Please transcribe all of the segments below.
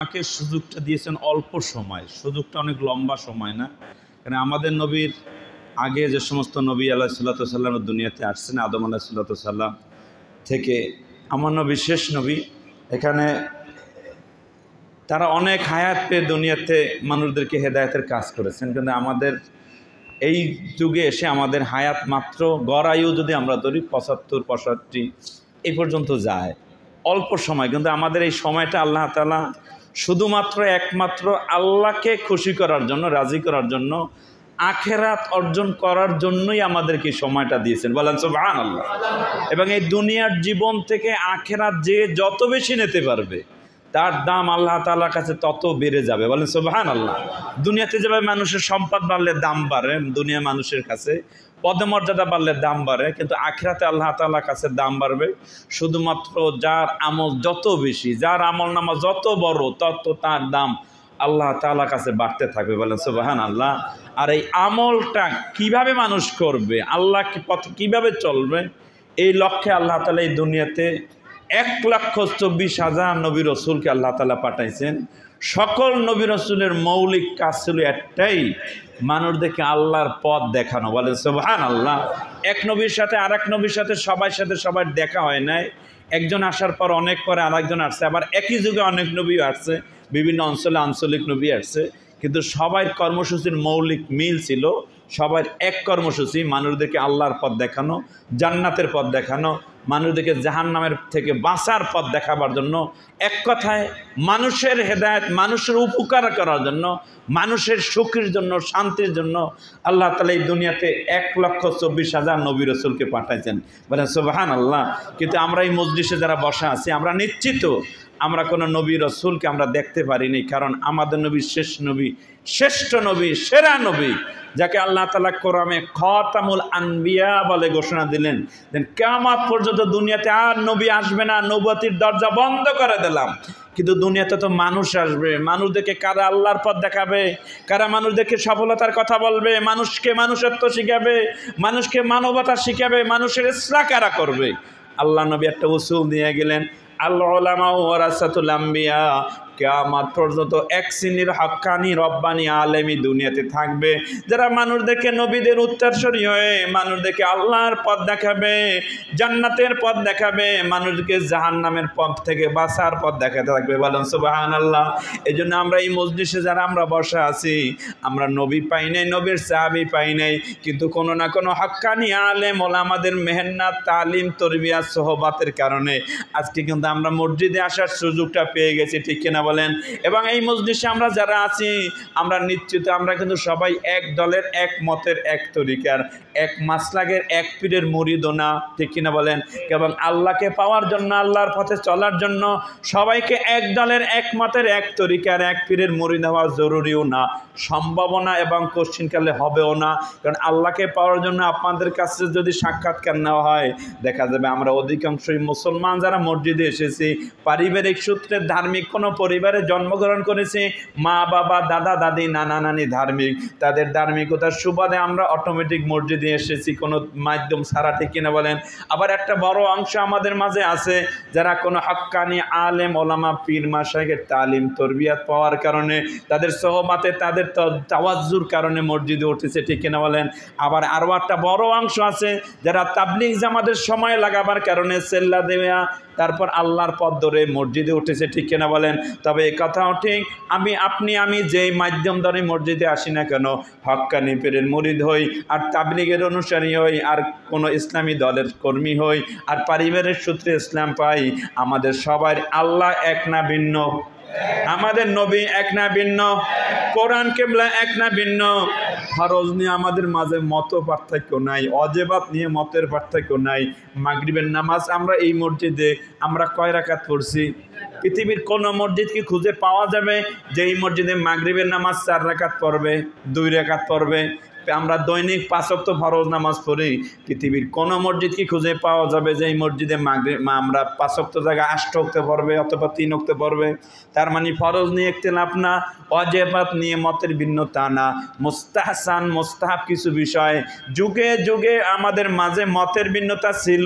আমাকে সুযোগটা দিয়েছেন অল্প সময়, সুযোগটা অনেক লম্বা সময় না। কারণ আমাদের নবীর আগে যে সমস্ত নবী আলাইহিসসালাম দুনিয়াতে আসছেন, আদম আলাইহিসসালাম থেকে আমার নবী শেষ নবী, এখানে তারা অনেক হায়াত পেয়ে দুনিয়াতে মানুষদেরকে হেদায়েতের কাজ করেছেন। কিন্তু আমাদের এই যুগে এসে আমাদের হায়াত মাত্র গড় আয়ু যদি আমরা ধরি 75-65 এই পর্যন্ত যায়, অল্প সময়। কিন্তু আমাদের এই সময়টা আল্লাহ তাআলা শুধুমাত্র একমাত্র আল্লাহকে খুশি করার জন্য, রাজি করার জন্য, আখেরাত অর্জন করার জন্যই আমাদেরকে সময়টা দিয়েছেন। বলেন সুবহানাল্লাহ। এবং এই দুনিয়ার জীবন থেকে আখেরাত যে যত বেশি নিতে পারবে তার দাম আল্লাহ তাআলার কাছে তত বেড়ে যাবে। বলেন সুবহানাল্লাহ। দুনিয়াতে যেভাবে মানুষের সম্পদ বাড়লে দাম বাড়ে, দুনিয়া মানুষের কাছে পদমর্যাদা বাড়লে দাম বাড়ে, কিন্তু আখিরাতে আল্লাহ তাআলার কাছে দাম বাড়বে শুধুমাত্র যার আমল যত বেশি, যার আমল নামা যত বড়, তত তার দাম আল্লাহ তাআলার কাছে বাড়তে থাকবে। বলেন সুবহানাল্লাহ। আর এই আমলটা কিভাবে মানুষ করবে, আল্লাহ পথ কিভাবে চলবে, এই লক্ষ্যে আল্লাহ তাআলা এই দুনিয়াতে 1,24,000 নবী রসুলকে আল্লাহ তাআলা পাঠাইছেন। সকল নবী রসুলের মৌলিক কাজ ছিল একটাই, মানুষদেরকে আল্লাহর পথ দেখানো। বলেন সুবহানাল্লাহ। এক নবীর সাথে আরেক নবীর সাথে সবার দেখা হয় নাই। একজন আসার পর অনেক পরে আরেকজন আসছে, আবার একই যুগে অনেক নবী আসছে, বিভিন্ন অঞ্চলে আঞ্চলিক নবী আসছে, কিন্তু সবার কর্মসূচির মৌলিক মিল ছিল। সবার এক কর্মসূচি, মানুষদেরকে আল্লাহর পথ দেখানো, জান্নাতের পথ দেখানো, মানুষদেরকে জাহান্নামের থেকে বাঁচার পথ দেখাবার জন্য। এক কথায় মানুষের হেদায়েত, মানুষের উপকার করার জন্য, মানুষের সুখের জন্য, শান্তির জন্য আল্লাহ তাআলা এই দুনিয়াতে 1,24,000 নবী রসুলকে পাঠাইছেন। বলেন সুবহানাল্লাহ। কিন্তু আমরা এই মজলিসে যারা বসা আছি, আমরা নিশ্চিত আমরা কোনো নবী রসুলকে আমরা দেখতে পারিনি। কারণ আমাদের নবী শেষ নবী, শ্রেষ্ঠ নবী, সেরা নবী, যাকে আল্লাহ তাআলা কোরআনে খাতামুল আনবিয়া বলে ঘোষণা দিলেন। কিয়ামত পর্যন্ত দুনিয়াতে আর নবী আসবে না, নবুয়তির দরজা বন্ধ করে দিলাম। কিন্তু দুনিয়াতে তো মানুষ আসবে, মানুষদেরকে কারা আল্লাহর পথ দেখাবে, কারা মানুষদেরকে সফলতার কথা বলবে, মানুষকে মানুষত্ব শিখাবে, মানুষকে মানবতা শিখাবে, মানুষের ইসলাহ কারা করবে। আল্লাহ নবী একটা উসুল দিয়ে গেলেন, আল উলামা ওয়ারাসাতুল আম্বিয়া। কিয়ামত পর্যন্ত এক শ্রেণীর হক্কানি রব্বানি আলেমী দুনিয়াতে থাকবে, যারা মানুষদেরকে নবীদের উত্তরসূরি হয়ে মানুষদেরকে আল্লাহর পথ দেখাবে, জান্নাতের পথ দেখাবে, মানুষকে জাহান্নামের পথ থেকে বাঁচার পথ দেখাতে থাকবে। বলেন সুবহানাল্লাহ। এই জন্য আমরা এই মজলিসে যারা আমরা বসা আছি, আমরা নবী পাই নাই, নবীর সাহাবী পাই নাই, কিন্তু কোনো না কোনো হক্কানি আলেম ওলামাদের মেহনত, তালিম, তরবিয়াত, সোহবাতের কারণে আজকে কিন্তু আমরা মসজিদে আসার সুযোগটা পেয়ে গেছি। ঠিক কিনা বলেন? এবং এই মজলিসে আমরা যারা আছি, আমরা নিশ্চিত আমরা কিন্তু সবাই এক দলের, এক মতের, এক তরিকার, এক মাসলাকের, এক পীরের মুরিদও না। ঠিক কিনা বলেন? এবং আল্লাহকে পাওয়ার জন্য, আল্লাহর পথে চলার জন্য সবাইকে এক দলের, এক মতের, এক তরিকার, এক পীরের মুরিদ হওয়া জরুরিও না, সম্ভাবনা না, এবং কোশ্চিনকালে হবেও না। কারণ আল্লাহকে পাওয়ার জন্য আপনাদের কাছে যদি সাক্ষাৎকার নেওয়া হয়, দেখা যাবে আমরা অধিকাংশই মুসলমান যারা মসজিদে এসেছি, পারিবারিক সূত্রে ধার্মিক কোনো পরিবারে জন্মগ্রহণ করেছি, মা বাবা, দাদা দাদি, নানা নানি ধার্মিক, তাদের ধার্মিকতার সুবাদে আমরা অটোমেটিক মসজিদে এসেছি কোনো মাধ্যম ছাড়া। ঠিক কিনা বলেন? আবার একটা বড় অংশ আমাদের মাঝে আছে যারা কোনো হক্কানি আলেম ওলামা পীর মাশায়েখের তালিম তরবিয়াত পাওয়ার কারণে, তাদের সোহবাতে, তাদের তাওয়াজ্জুর কারণে মসজিদে উঠেছে। ঠিক কিনা বলেন? আবার আরও একটা বড় অংশ আছে যারা তাবলীগ জামাতের সময় লাগাবার কারণে, সেল্লা দেওয়া, তারপর আল্লাহর পথ ধরে মসজিদে উঠেছে। ঠিক কিনা বলেন? তবে এই কথাও ঠিক, আমি যেই মাধ্যম ধরে মসজিদে আসি না কেন, হক্কানি পীরের মুরিদ হই, আর তাবলীগের অনুসারী হই, আর কোনো ইসলামী দলের কর্মী হই, আর পারিবারিক সূত্রে ইসলাম পাই, আমাদের সবার আল্লাহ এক না ভিন্ন, আমাদের নবী এক না ভিন্ন, কোরআন কিবলা এক না ভিন্ন, ফরজ নিয়ে আমাদের মাঝে মত পার্থক্য নাই, ওয়াজিবাত নিয়ে মতের পার্থক্য নাই। মাগরিবের নামাজ আমরা এই মসজিদে আমরা কয় রাকাত পড়ছি? পৃথিবীর কোন মসজিদ কি খুঁজে পাওয়া যাবে যে এই মসজিদে মাগরিবের নামাজ 4 রাকাত পড়বে, 2 রাকাত পড়বে? আমরা দৈনিক 5 ওয়াক্ত ফরজ নামাজ পড়ি, পৃথিবীর কোন মসজিদ কি খুঁজে পাওয়া যাবে যে এই মসজিদে আমরা 5 ওয়াক্ত জায়গায় 8 ওয়াক্ত পড়বে অথবা 3 ওয়াক্ত পড়বে? তার মানে ফরজ নিয়ে ইখতিলাফ না, ওয়াজিবাত নিয়ে মতের ভিন্নতা না, মুস্তাহসান মুস্তাহাব কিছু বিষয় যুগে যুগে আমাদের মাঝে মতের ভিন্নতা ছিল,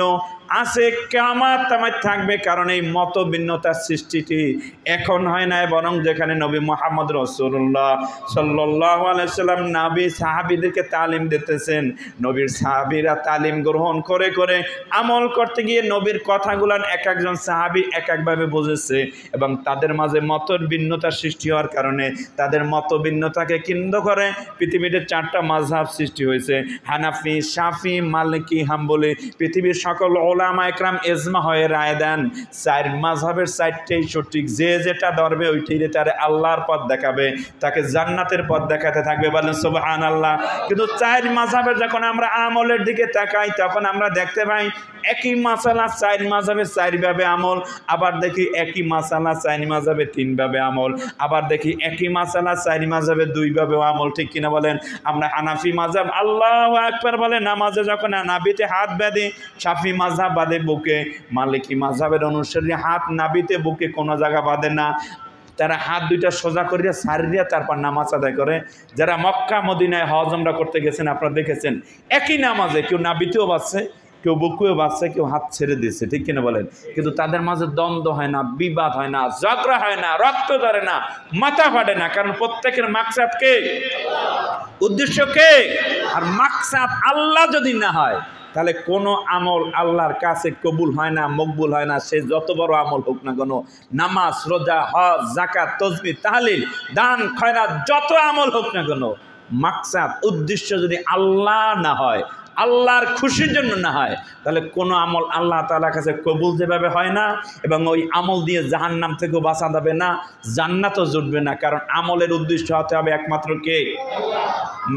আছে, কিয়ামত তামাত থাকবে। কারণ এই মত ভিন্নতার সৃষ্টিটি এখন হয় নাই, বরং যেখানে নবী মুহাম্মদ রাসূলুল্লাহ সাল্লাল্লাহু আলাইহি সাল্লাম নবী সাহাবীদেরকে তালিম দিতেছেন, নবীর সাহাবীরা তালিম গ্রহণ করে করে আমল করতে গিয়ে নবীর কথাগুলো এক একজন সাহাবী এক একভাবে বুঝেছে, এবং তাদের মাঝে মতের ভিন্নতার সৃষ্টি হওয়ার কারণে তাদের মত ভিন্নতাকে কেন্দ্র করে পৃথিবীতে 4টা মাযহাব সৃষ্টি হয়েছে, হানাফি, শাফি, মালিকি, হাম্বলি। পৃথিবীর সকল ওলামা একরাম ইজমা হয়ে রায় দেন 4 মাযহাবের 4টাই সঠিক, যে যেটা ধরবে ওইটাই তারে আল্লাহর পথ দেখাবে, তাকে জান্নাতের পথ দেখাতে থাকবে। বলেন সুবহানাল্লাহ। কিন্তু 4 মাযহাবের যখন আমরা আমলের দিকে তাকাই তখন আমরা দেখতে পাই একই মাসালা 4 মাযহাবে 4 ভাবে আমল, আবার দেখি একই মাসালা 4 মাযহাবে 3 ভাবে আমল, আবার দেখি একই মাসালা 4 মাযহাবে 2 ভাবে আমল। ঠিক কিনা বলেন? আমরা হানাফি মাযহাব আল্লাহু আকবার বলে নামাজে যখন নাভিতে হাত বেঁধে, শাফি মাযহাব বাঁধে বুকে, মালিকি মাযহাবের অনুসারী হাত নাভিতে বুকে কোনো জায়গা বাঁধে না, তারা হাত দুইটা সোজা করিয়া সারিয়া তারপর নামাজ আদায় করে। যারা মক্কা মদিনায় হজ উমরা করতে গেছেন আপনারা দেখেছেন একই নামাজে কেউ নাভিতেও বাঁচছে, কেউ বুকুও বাঁচছে, কেউ হাত ছেড়ে দিচ্ছে। ঠিক কিনা বলেন? কিন্তু তাদের মাঝে দ্বন্দ্ব হয় না, বিবাদ হয় না, ঝগড়া হয় না, রক্ত ধরে না, মাথা ফাটে না। কারণ প্রত্যেকের মাকসাদ কে? উদ্দেশ্য কে? আর মাকসাদ আল্লাহ যদি না হয় তাহলে কোনো আমল আল্লাহর কাছে কবুল হয় না, মকবুল হয় না। সে যত বড় আমল হোক না কেন, নামাজ, রোজা, হজ, যাকাত, তাসবিহ, তাহলিল, দান, খয়রাত, যত আমল হোক না কেন, মাকসাদ উদ্দেশ্য যদি আল্লাহ না হয়, আল্লাহর খুশির জন্য না হয়, তাহলে কোনো আমল আল্লাহ তাআলার কাছে কবুল যেভাবে হয় না, এবং ওই আমল দিয়ে জাহান্নাম থেকেও বাঁচা যাবে না, জান্নাতও জুটবে না। কারণ আমলের উদ্দেশ্য হতে হবে একমাত্র কে?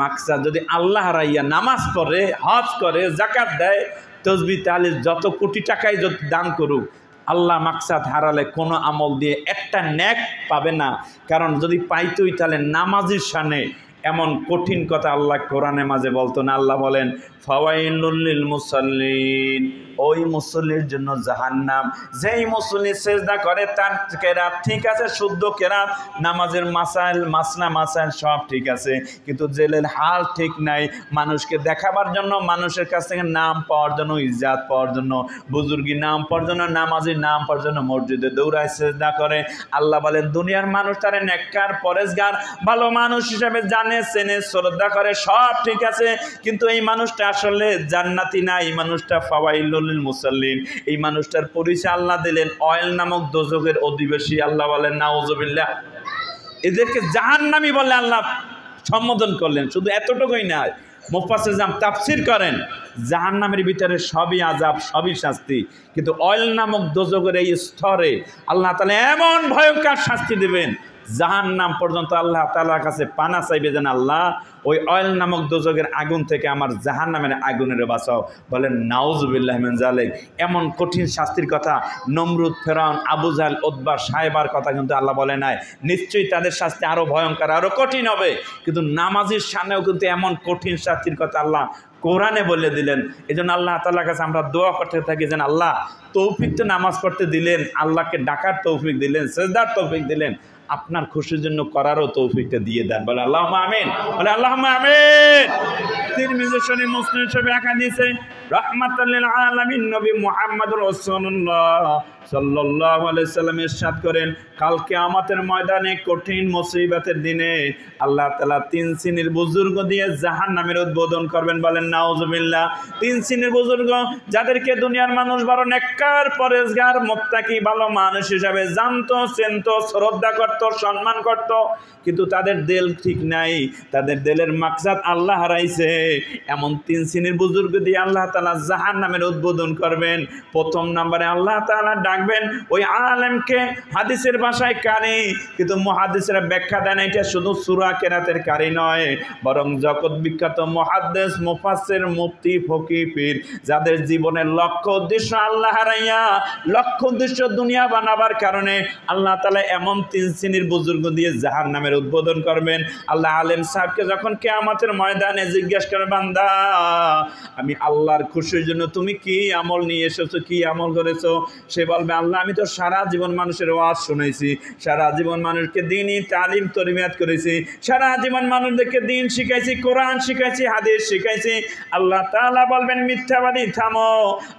মাকসাদ। যদি আল্লাহ হারাইয়া নামাজ পড়ে, হজ করে, যাকাত দেয়, তাসবিহ, তাহলিল, যত কোটি টাকাই যত দান করুক, আল্লাহ মাকসাদ হারালে কোনো আমল দিয়ে একটা নেক পাবে না। কারণ যদি পাইতই তাহলে নামাজির শানে এমন কঠিন কথা আল্লাহ কোরআনে মাঝে বলতো না। আল্লাহ বলেন ফাওয়াইলুল লিল মুসাল্লিন, ওই মুসল্লির জন্য জাহান্নাম। যেই মুসল্লি সেজদা করে তার কেরাত ঠিক আছে, শুদ্ধ কেরাত, নামাজের মাসাইল, মাসনা মাসাইল সব ঠিক আছে, কিন্তু জেলের হাল ঠিক নাই। মানুষকে দেখাবার জন্য, মানুষের কাছ থেকে নাম পাওয়ার জন্য, ইজ্জত পাওয়ার জন্য, বুজুর্গি নাম পাওয়ার জন্য, নামাজির নাম পাওয়ার জন্য মসজিদে দৌড়ায় সেজদা করে। আল্লাহ বলেন দুনিয়ার মানুষ তারে নেককার, পরেজগার, ভালো মানুষ হিসেবে জানে, চেনে, শ্রদ্ধা করে, সব ঠিক আছে, কিন্তু এই মানুষটা আসলে জান্নাতি না। এই মানুষটা ফাওয়াইলুল লিল মুসাল্লিন। এই মানুষটার পরিচয় আল্লাহ দিলেন অয়েল নামক দোজখের অধিবাসী। আল্লাহ বলেন নাউজুবিল্লাহ, এদেরকে জাহান্নামী বলে আল্লাহ সম্বোধন করলেন। শুধু এতটুকুই না, মুফাসসির তাফসীর করেন জাহান্নামের ভিতরে সবই আযাব, সবই শাস্তি, কিন্তু অয়েল নামক দোজখের এই স্তরে আল্লাহ তাআলা এমন ভয়ঙ্কর শাস্তি দেবেন, জাহান্নাম পর্যন্ত আল্লাহ তাআলার কাছে পানা চাইবে যেন আল্লাহ ওই অয়েল নামক দোজখের আগুন থেকে আমার জাহান্নামের আগুনের বাঁচাও। বলেন নাউজুবিল্লাহ মিন যালিক। এমন কঠিন শাস্তির কথা নমরুদ, ফেরাউন, আবু জাহল, উতবা, সাহেবার কথা কিন্তু আল্লাহ বলে নাই। নিশ্চয়ই তাদের শাস্তি আরো ভয়ঙ্কর, আরো কঠিন হবে, কিন্তু নামাজির সামনেও কিন্তু এমন কঠিন শাস্তির কথা আল্লাহ কোরআনে বলে দিলেন। এই জন্য আল্লাহ তাআলার কাছে আমরা দোয়া করতে থাকি যেন আল্লাহ তৌফিক তো নামাজ পড়তে দিলেন, আল্লাহকে ডাকার তৌফিক দিলেন, সেজদার তৌফিক দিলেন, আপনার খুশির জন্য করারও তৌফিকটা দিয়ে দেন। বলে আল্লাহুম্মা আমিন, বলে আল্লাহুম্মা আমিন। তিরমিজি শরীফ, মুসলিম শরীফ হাদিসে রাহমাতাল লিল আলামিন নবী মুহাম্মদুর রাসূলুল্লাহ সাল্লাল্লাহু আলাইহি সাল্লাম ইরশাদ করেন, কাল কিয়ামতের ময়দানে কঠিন মুসিবতের দিনে আল্লাহ তাআলা 3 শ্রেণীর বুজুর্গ দিয়ে জাহান্নামের উদ্বোধন করবেন। বলেন নাউজুবিল্লাহ। 3 শ্রেণীর বুজুর্গ যাদেরকে দুনিয়ার মানুষ বড় নেককার, পরেজগার, মুত্তাকি, ভালো মানুষ হিসাবে জানতো, চিনতো, শ্রদ্ধা করত, সম্মান করত, কিন্তু তাদের দিল ঠিক নাই, তাদের দিলের মাকসাদ আল্লাহ হারাইছে। এমন 3 শ্রেণীর বুজুর্গ দিয়ে আল্লাহ তাআলা জাহান্নামের উদ্বোধন করবেন। প্রথম নম্বরে আল্লাহ তাআলা ডাকবেন ওই আলেমকে, হাদিসের ভাষায় কারি, কিন্তু মুহাদ্দিসরা ব্যাখ্যা দেন এটা শুধু সূরা কেরাতের কারি নয়, বরং জগৎ বিখ্যাত মুহাদ্দিস, মুফাসসির, মুফতি, ফকিহ, পীর, যাদের জীবনের লক্ষ্য উদ্দেশ্য আল্লাহ হারাইয়া লক্ষ্য উদ্দেশ্য দুনিয়া বানাবার কারণে আল্লাহ তাআলা এমন 3 শ্রেণীর বুজুর্গ দিয়ে জাহান্নামের উদ্বোধন করবেন। আল্লাহ আলেম সাহেবকে যখন কিয়ামতের ময়দানে জিজ্ঞাসা করে, বান্দা আমি আল্লাহর খুশির জন্য তুমি কি আমল নিয়ে এসেছো, কি আমল করেছো? সে বলে বলবে আল্লাহ আমি তো সারা জীবন মানুষের ওয়াজ শুনেছি, সারা জীবন মানুষকে দ্বীনি তালিম তরবিয়াত করেছি, সারা জীবন মানুষদেরকে দ্বীন শিখাইছি, কোরআন শিখাইছি, হাদিস শিখাইছি। আল্লাহ তাআলা বলবেন মিথ্যাবাদী থামো,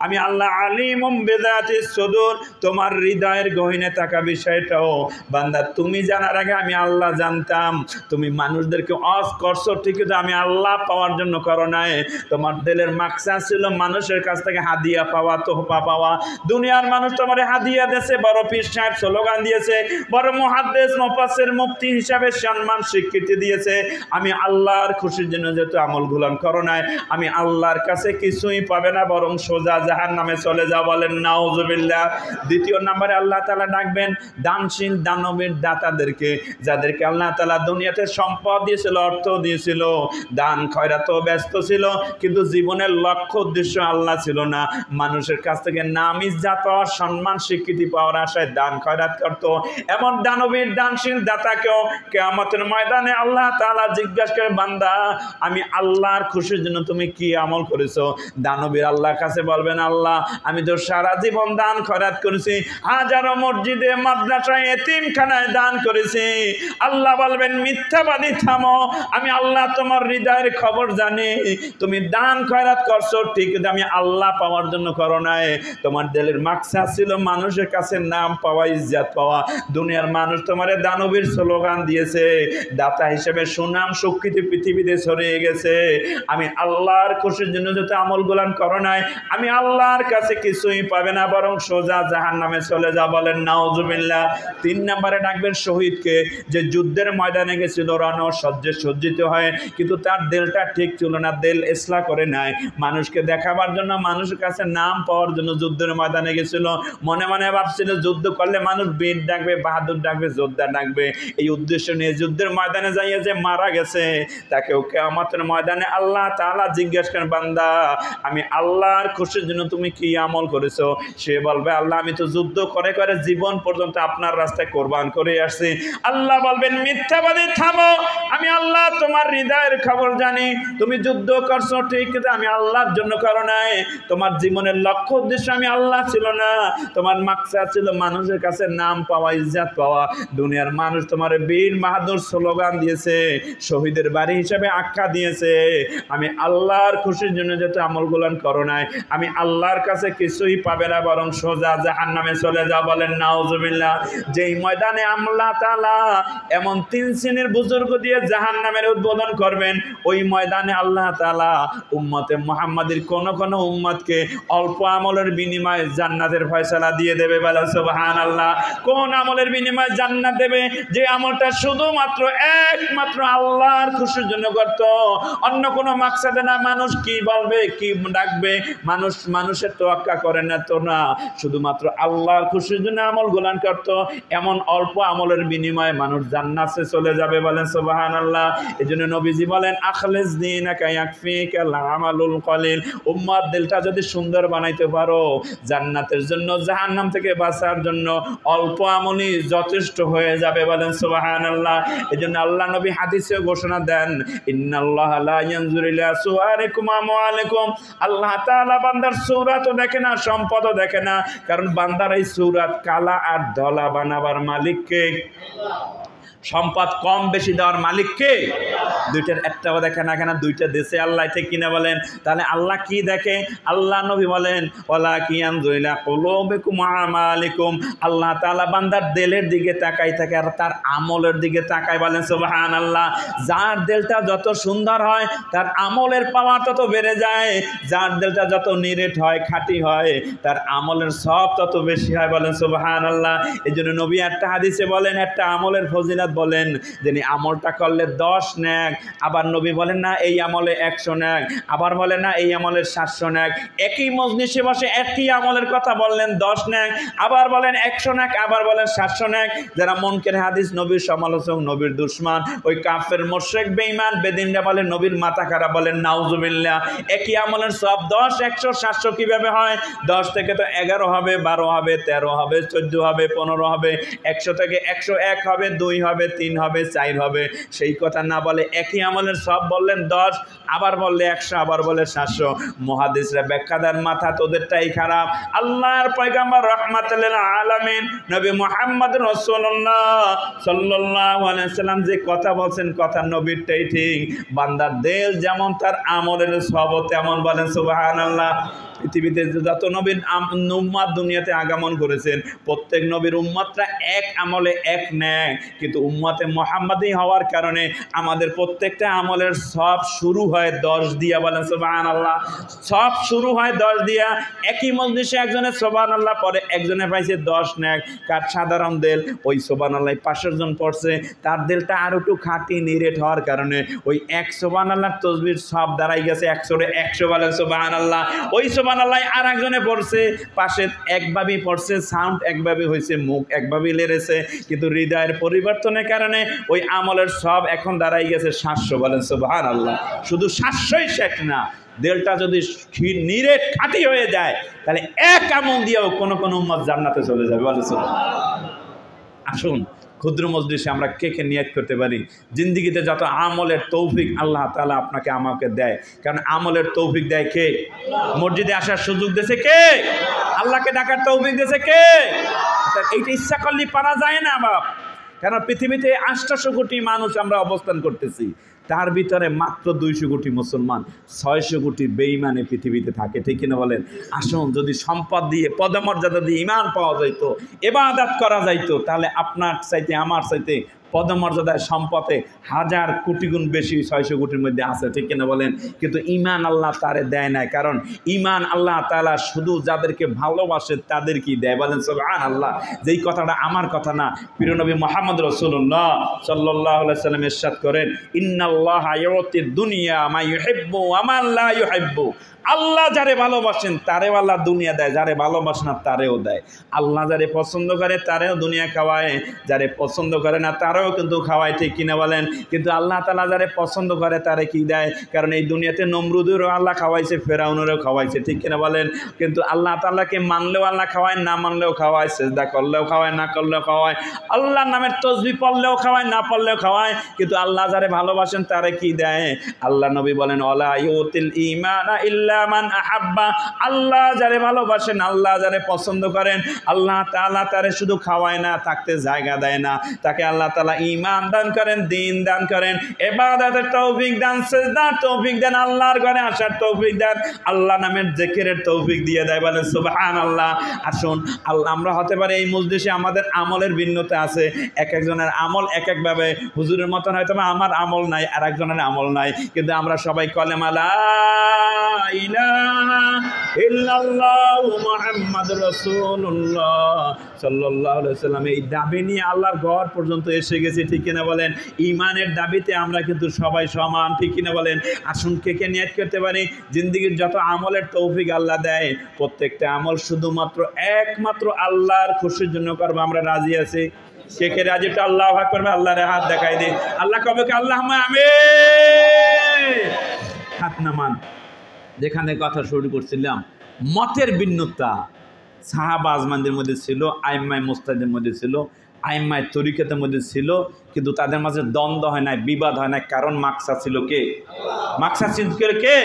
আমি আল্লাহ আলিমুম বিযাতিস সুদূর, তোমার হৃদয়ের গহীনে থাকা বিষয়টাও বান্দা তুমি জানার আগে আমি আল্লাহ জানতাম। তুমি মানুষদেরকে ওয়াজ করছো ঠিক, কিন্তু আমি আল্লাহ পাওয়ার জন্য করো নাই। তোমার দিলের মাকসাদ ছিল মানুষের কাছ থেকে হাদিয়া পাওয়া, তোহফা পাওয়া। দুনিয়ার মানুষ তোমার হাদিয়া দিয়েছে, বড় পীর সাহেব স্লোগান দিয়েছে, বড় মুহাদ্দিস মুফাসসির মুফতি হিসাবে সম্মান স্বীকৃতি দিয়েছে। আমি আল্লাহর খুশির জন্য যেহেতু আমলগুলো করো নাই, আমি আল্লাহর কাছে কিছুই পাবে না, বরং সোজা জাহান্নামে চলে যাও। বলেন নাউজুবিল্লাহ। দ্বিতীয় নম্বরে আল্লাহ তাআলা ডাকবেন দানশীল দানবীর দাতাদেরকে, যাদেরকে আল্লাহ তাআলা দুনিয়াতে সম্পদ দিয়েছিল, অর্থ দিয়েছিল, দান খয়রাতেও ব্যস্ত ছিল, কিন্তু জীবনের লক্ষ্য উদ্দেশ্য আল্লাহ ছিল না। মানুষের কাছ থেকে নাম ইজ্জত পাওয়ার, সম্মান স্বীকৃতি পাওয়ার আশায় দান খয়রাত করত। এমন দানবীর দানশীল দাতাকেও কিয়ামতের ময়দানে আল্লাহ তাআলা জিজ্ঞাসা করে বান্দা আমি আল্লাহর খুশির জন্য তুমি কি আমল করেছো? দানবীর আল্লাহর কাছে বলবেন আল্লাহ আমি তো সারা জীবন দান খয়রাত করেছি, হাজারো মসজিদে মাদ্রাসায় এতিমখানায় দান করেছি। আল্লাহ বলবেন মিথ্যাবাদী থামো, আমি আল্লাহ তোমার হৃদয়ের খবর জানি। তুমি দান খয়রাত করছো ঠিক, কিন্তু আমি আল্লাহ পাওয়ার জন্য করো নাই। তোমার দিলের মাকসাদ ছিল মানুষের কাছে নাম পাওয়া, ইজ্জত পাওয়া। দুনিয়ার মানুষ তোমারে দানবীর স্লোগান দিয়েছে, দাতা হিসেবে সুনাম স্বীকৃতি পৃথিবীতে ছড়িয়ে গেছে। আমি আল্লাহর খুশির জন্য যত আমলগুলান করো নাই, আমি আল্লাহর কাছে কিছুই পাবে না, বরং সোজা জাহান্নামে চলে যা। বলেন নাউজুবিল্লাহ। তিন নম্বরে ডাকবেন শহীদকে, যে যুদ্ধের ময়দানে গেছিল রণ সজ্জে সজ্জিত হয়, কিন্তু তার দিলটা ঠিক ছিল না, দিল ইসলাহ করে নাই। মানুষকে দেখাবার জন্য, মানুষের কাছে নাম পাওয়ার জন্য যুদ্ধের ময়দানে গেছিল। মনে মনে ভাবছিল যুদ্ধ করলে মানুষ বীর ডাকবে, বাহাদুর ডাকবে, যোদ্ধা ডাকবে। এই উদ্দেশ্য নিয়ে যুদ্ধের ময়দানে যাইয়া যে মারা গেছে, তাকেও কিয়ামতের ময়দানে আল্লাহ তাআলা জিজ্ঞেস করেন বান্দা আমি আল্লাহর খুশির জন্য তুমি কি আমল করেছো? সে বলবে আল্লাহ আমি তো যুদ্ধ করে করে জীবন পর্যন্ত আপনার রাস্তায় কোরবান করে আসছি। আল্লাহ বলবেন মিথ্যাবাদী থামো, আমি আল্লাহ তোমার হৃদয়ের খবর জানি। তুমি যুদ্ধ করছো ঠিক, কিন্তু আমি আল্লাহর জন্য করো নাই। তোমার জীবনের লক্ষ্য উদ্দেশ্য আমি আল্লাহ ছিল না, তোমার মাকসাদ ছিল মানুষের কাছে নাম পাওয়া, ইজ্জত পাওয়া। দুনিয়ার মানুষ তোমার বীর বাহাদুর স্লোগান দিয়েছে, শহীদের বাড়ি হিসাবে আখ্যা দিয়েছে। আমি আল্লাহর খুশির জন্য যেহেতু আমলগুলান করো নাই, আমি আল্লাহর কাছে কিছুই পাবে না, বরং সোজা জাহান্নামে চলে যাও। বলেন নাউজুবিল্লাহ। যেই ময়দানে আল্লাহ তাআলা এমন তিন শ্রেণীর বুজুর্গ দিয়ে জাহান্নামের উদ্বোধন করবেন, ওই ময়দানে আল্লাহ তাআলা উম্মতে মুহাম্মাদির কোন কোন উম্মতকে অল্প আমলের বিনিময়ে জান্নাতের ফয়সালা দিয়ে দেবে। বলেন সুবহানাল্লাহ। কোন আমলের বিনিময়ে জান্নাত দেবে? যে আমলটা শুধুমাত্র একমাত্র আল্লাহর খুশির জন্য করত, অন্য কোনো মাকসাদে না। মানুষ কি বলবে, কি ডাকবে, মানুষের তোয়াক্কা করে না তো না, শুধুমাত্র আল্লাহর খুশির জন্য আমল গুলান করত। এমন অল্প আমলের বিনিময়ে মানুষ জান্নাতে চলে যাবে। বলেন সুবহানাল্লাহ। এজন্য নবীজি বলেন আখলিস দীনাকা ইয়াকফিকাল আমালুল কলিল। উম্মত দিলটা যদি সুন্দর বানাইতে পারো, জান্নাতের জন্য, জাহান্নাম থেকে বাঁচার জন্য অল্প আমলই যথেষ্ট হয়ে যাবে। বলেন সুবহানাল্লাহ। এজন্য আল্লাহ নবী হাদিসে ঘোষণা দেন ইন্নাল্লাহা লা ইয়ানজুরু ইলা সুওয়ারিকুম ওয়া আমওয়ালিকুম। আল্লাহ তাআলা বান্দার সূরাতও দেখে না, সম্পদও দেখে না, কারণ বান্দার এই সূরাত কালা আর ধলা বানাবার মালিক কে? সম্পদ কম বেশি দেওয়ার মালিক কে? দুইটার একটাও দেখে না কেন? দুইটা দেশে আল্লাহ ঠিক কিনা বলেন? তাহলে আল্লাহ কি দেখে? আল্লাহ নবী বলেন ওয়ালা কিয়ানজুরু ইলা কুলুবিকুম ওয়া আমালিকুম। আল্লাহ তাআলা বান্দার দিলের দিকে তাকাই থাকে আর তার আমলের দিকে তাকায়। বলেন সুবহানাল্লাহ। যার দিলটা যত সুন্দর হয়, তার আমলের পাওয়ার তত বেড়ে যায়। যার দিলটা যত নিরেট হয়, খাঁটি হয়, তার আমলের সব তত বেশি হয়। বলেন সুবহানাল্লাহ। এজন্য নবী একটা হাদিসে বলেন, একটা আমলের ফজিলত বলেন, যিনি আমলটা করলে 10 নেক, আবার নবী বলেন না এই আমলে 100 নেক, আবার বলেন না এই আমলের 700 নেক। একই মজলিসে বসে একই আমলের কথা বললেন 10 নেক, আবার বলেন 100 নেক, আবার বলেন 700 নেক। যারা মুনকার হাদিস, নবীর সমালোচক, নবীর দুশমন, ওই কাফের মুশরিক বেঈমান বেদিনরা বলে নবীর মাথা খারাপ। বলেন নাউজুবিল্লাহ। একই আমলের সব 10, 100, 700 কিভাবে হয়? 10 থেকে তো 11 হবে, 12 হবে, 13 হবে, 14 হবে, 15 হবে, 100 থেকে 101 হবে, 2 হবে, হবে, 3 হবে, 4 হবে, সেই কথা না বলে একই আমলের সব বললেন 10, আবার বললে 100, আবার বলে 700। মুহাদ্দিসরা ব্যাখ্যা দেন মাথা তোদেরটাই খারাপ। আল্লাহর পয়গম্বর রাহমাতুল লিল আলামিন নবী মুহাম্মদ রাসূলুল্লাহ সাল্লাল্লাহু আলাইহি ওয়াসাল্লাম যে কথা বলছেন, কথা নবীরটাই ঠিক। বান্দার দিল যেমন তার আমলের সবও তেমন, বলেন সুবহানাল্লাহ। পৃথিবীতে যত নবীর উম্মত দুনিয়াতে আগমন করেছেন, প্রত্যেক নবীর উম্মতরা এক আমলে এক নেয়, কিন্তু উম্মতে মুহাম্মাদি হওয়ার কারণে আমাদের প্রত্যেকটা আমলের সব শুরু হয় 10 দিয়া, বলেন সুবহানাল্লাহ। সব শুরু হয় 10 দিয়া। একই মজলিসে একজনের সুবহানাল্লাহ পরে, একজনে পাইছে 10 নেক। কার সাধারণ দিল, ওই সুবহানাল্লাহ 500 জন পড়ছে, তার দিলটা আর একটু খাঁটি নিরেট হওয়ার কারণে ওই এক সুবহানাল্লাহ তসবির সব দাঁড়াই গেছে 100, বলেন সুবহানাল্লাহ। ওই সুবহানাল্লাহ আর একজনে পড়ছে, পাশে একভাবেই পড়ছে, সাউন্ড একভাবে হয়েছে, মুখ একভাবেই লেড়েছে, কিন্তু হৃদয়ের পরিবর্তনের কারণে ওই আমলের সব এখন দাঁড়াই গেছে 700, বলেন সুবহানাল্লাহ। শুধু 700ই শেষ না, দিলটা যদি নিরেট খাঁটি হয়ে যায় তাহলে এক আমল দিয়েও কোন উম্মত জান্নাতে চলে যাবে, বলেন সুবহানাল্লাহ। আসুন ক্ষুদ্র মজলিসে আমরা কে কে নিয়ত করতে পারি জিন্দিগিতে যত আমলের তৌফিক আল্লাহ তাআলা আপনাকে আমাকে দেয়, কারণ আমলের তৌফিক দেয় কে? মসজিদে আসার সুযোগ দিয়েছে কে? আল্লাহকে ডাকার তৌফিক দিয়েছে কে? এইটা ইচ্ছা করলে পারা যায় না বাপ। কারণ পৃথিবীতে 800 কোটি মানুষ আমরা অবস্থান করতেছি, তার ভিতরে মাত্র 200 কোটি মুসলমান, 600 কোটি বেঈমানে পৃথিবীতে থাকে, ঠিক কিনা বলেন? আসুন যদি সম্পদ দিয়ে, পদমর্যাদা দিয়ে ঈমান পাওয়া যাইতো, ইবাদত করা যাইতো, তাহলে আপনার চাইতে আমার চাইতে পদমর্যাদায় সম্পদে 1000 কোটি গুণ বেশি 600 কোটির মধ্যে আছে, ঠিক কিনা বলেন? কিন্তু ঈমান আল্লাহ তারে দেয় না, কারণ ঈমান আল্লাহ তাআলা শুধু যাদেরকে ভালোবাসে তাদেরকেই দেয়, বলেন সুবহানাল্লাহ। যেই কথাটা আমার কথা না, প্রিয় নবী মুহাম্মদ রাসূলুল্লাহ সাল্লাল্লাহু আলাইহি ওয়াসাল্লাম ইরশাদ করেন, ইন্নাল্লাহা ইউতিদ দুনিয়া মা ইউহিব্বু ওয়া মা লা ইউহিব্বু। আল্লাহ যারে ভালোবাসেন তারেও আল্লাহ দুনিয়া দেয়, যারে ভালোবাসে না তারেও দেয়। আল্লাহ যারে পছন্দ করে তারেও দুনিয়া খাওয়ায়, যারে পছন্দ করে না তারেও কিন্তু খাওয়ায়, ঠিক কিনা বলেন? কিন্তু আল্লাহ তাআলা যারে পছন্দ করে তারে কি দেয়? কারণ এই দুনিয়াতে নমরুদেরও আল্লাহ খাওয়াইছে, ফেরাউনেরও খাওয়াইছে, ঠিক কিনা বলেন? কিন্তু আল্লাহ তাআলাকে মানলেও আল্লাহ খাওয়ায়, না মানলেও খাওয়ায়, সিজদা করলেও খাওয়ায়, না করলেও খাওয়ায়, আল্লাহর নামের তাসবিহ পড়লেও খাওয়ায়, না পড়লেও খাওয়ায়। কিন্তু আল্লাহ যারে ভালোবাসেন তারে কি দেয়? আল্লাহ নবী বলেন, ওয়ালা ইউতিল ঈমানা ইল্লা মান আহাব্বা। আল্লাহ যারে ভালোবাসেন, আল্লাহ যারে পছন্দ করেন, আল্লাহ তাআলা তারে শুধু খাওয়ায় না, থাকতে জায়গা দেয় না, তাকে আল্লাহ তাআলা ঈমান দান করেন, দ্বীন দান করেন, ইবাদতের তৌফিক দেন, সিজদার তৌফিক দেন, আল্লাহর ঘরে আসার তৌফিক দেন, আল্লাহ নামের জিকিরের তৌফিক দিয়ে দেয়, বলেন সুবহানাল্লাহ। আসুন আল্লাহ, আমরা হতে পারে এই মজলিসে আমাদের আমলের ভিন্নতা আছে, এক একজনের আমল এক একভাবে, হুজুরের মতন হয়তো আমার আমল নাই, আর একজনের আমল নাই, কিন্তু আমরা সবাই কলেমা লা ইলাহা ইল্লাল্লাহু মুহাম্মাদুর রাসূলুল্লাহ সাল্লাল্লাহু আলাইহি ওয়াসাল্লাম এই দাবি নিয়ে আল্লাহর ঘর পর্যন্ত এসে গেছে, ঠিক কিনা বলেন? ঈমানের দাবিতে আমরা কিন্তু সবাই সমান, ঠিক কিনা বলেন? আসুন কে কে নিয়ত করতে পারি জিন্দেগির যত আমলের তৌফিক আল্লাহ দেয়, প্রত্যেকটা আমল শুধুমাত্র একমাত্র আল্লাহর খুশির জন্য করবো, আমরা রাজি আছি? কে কে রাজি? একটু আল্লাহু আকবার, আল্লাহর হাত দেখাই দিন। আল্লাহ কবে কে? আল্লাহুম্মা আমিন। হাত নামান। যেখানে কথা শুরু করছিলাম, মতের ভিন্নতা সাহাবা আজমানদের মধ্যে ছিল, আইম্মায়ে মুজতাহিদের মধ্যে ছিল, আইম্মায়ে তরিকাতের মধ্যে ছিল, কিন্তু তাদের মাঝে দ্বন্দ্ব হয় না, বিবাদ হয় না, কারণ মাকসাদ ছিল কে? মাকসাদ ছিল কে?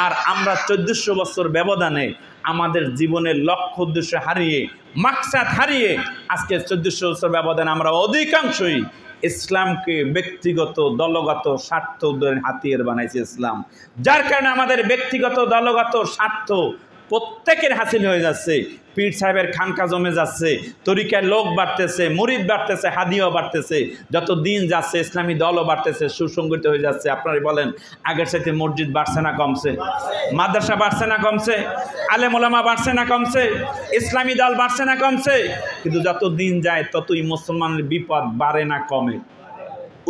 আর আমরা 1400 বছর ব্যবধানে আমাদের জীবনের লক্ষ্য উদ্দেশ্য হারিয়ে, মাকসাদ হারিয়ে, আজকে 1400 বছর ব্যবধানে আমরা অধিকাংশই ইসলামকে ব্যক্তিগত দলগত স্বার্থ হাতিয়ার বানাইছে ইসলাম, যার কারণে আমাদের ব্যক্তিগত দলগত স্বার্থ প্রত্যেকের হাসিল হয়ে যাচ্ছে। পীর সাহেবের খানকা জমে যাচ্ছে, তরিকায় লোক বাড়তেছে, মুরিদ বাড়তেছে, হাদিয়াও বাড়তেছে, যত দিন যাচ্ছে ইসলামী দলও বাড়তেছে, সুসংগঠিত হয়ে যাচ্ছে। আপনারা বলেন আগের সাথে মসজিদ বাড়ছে না কমছে? মাদ্রাসা বাড়ছে না কমছে? আলেম ওলামা বাড়ছে না কমছে? ইসলামী দল বাড়ছে না কমছে? কিন্তু যত দিন যায় ততই মুসলমানের বিপদ বাড়ে না কমে?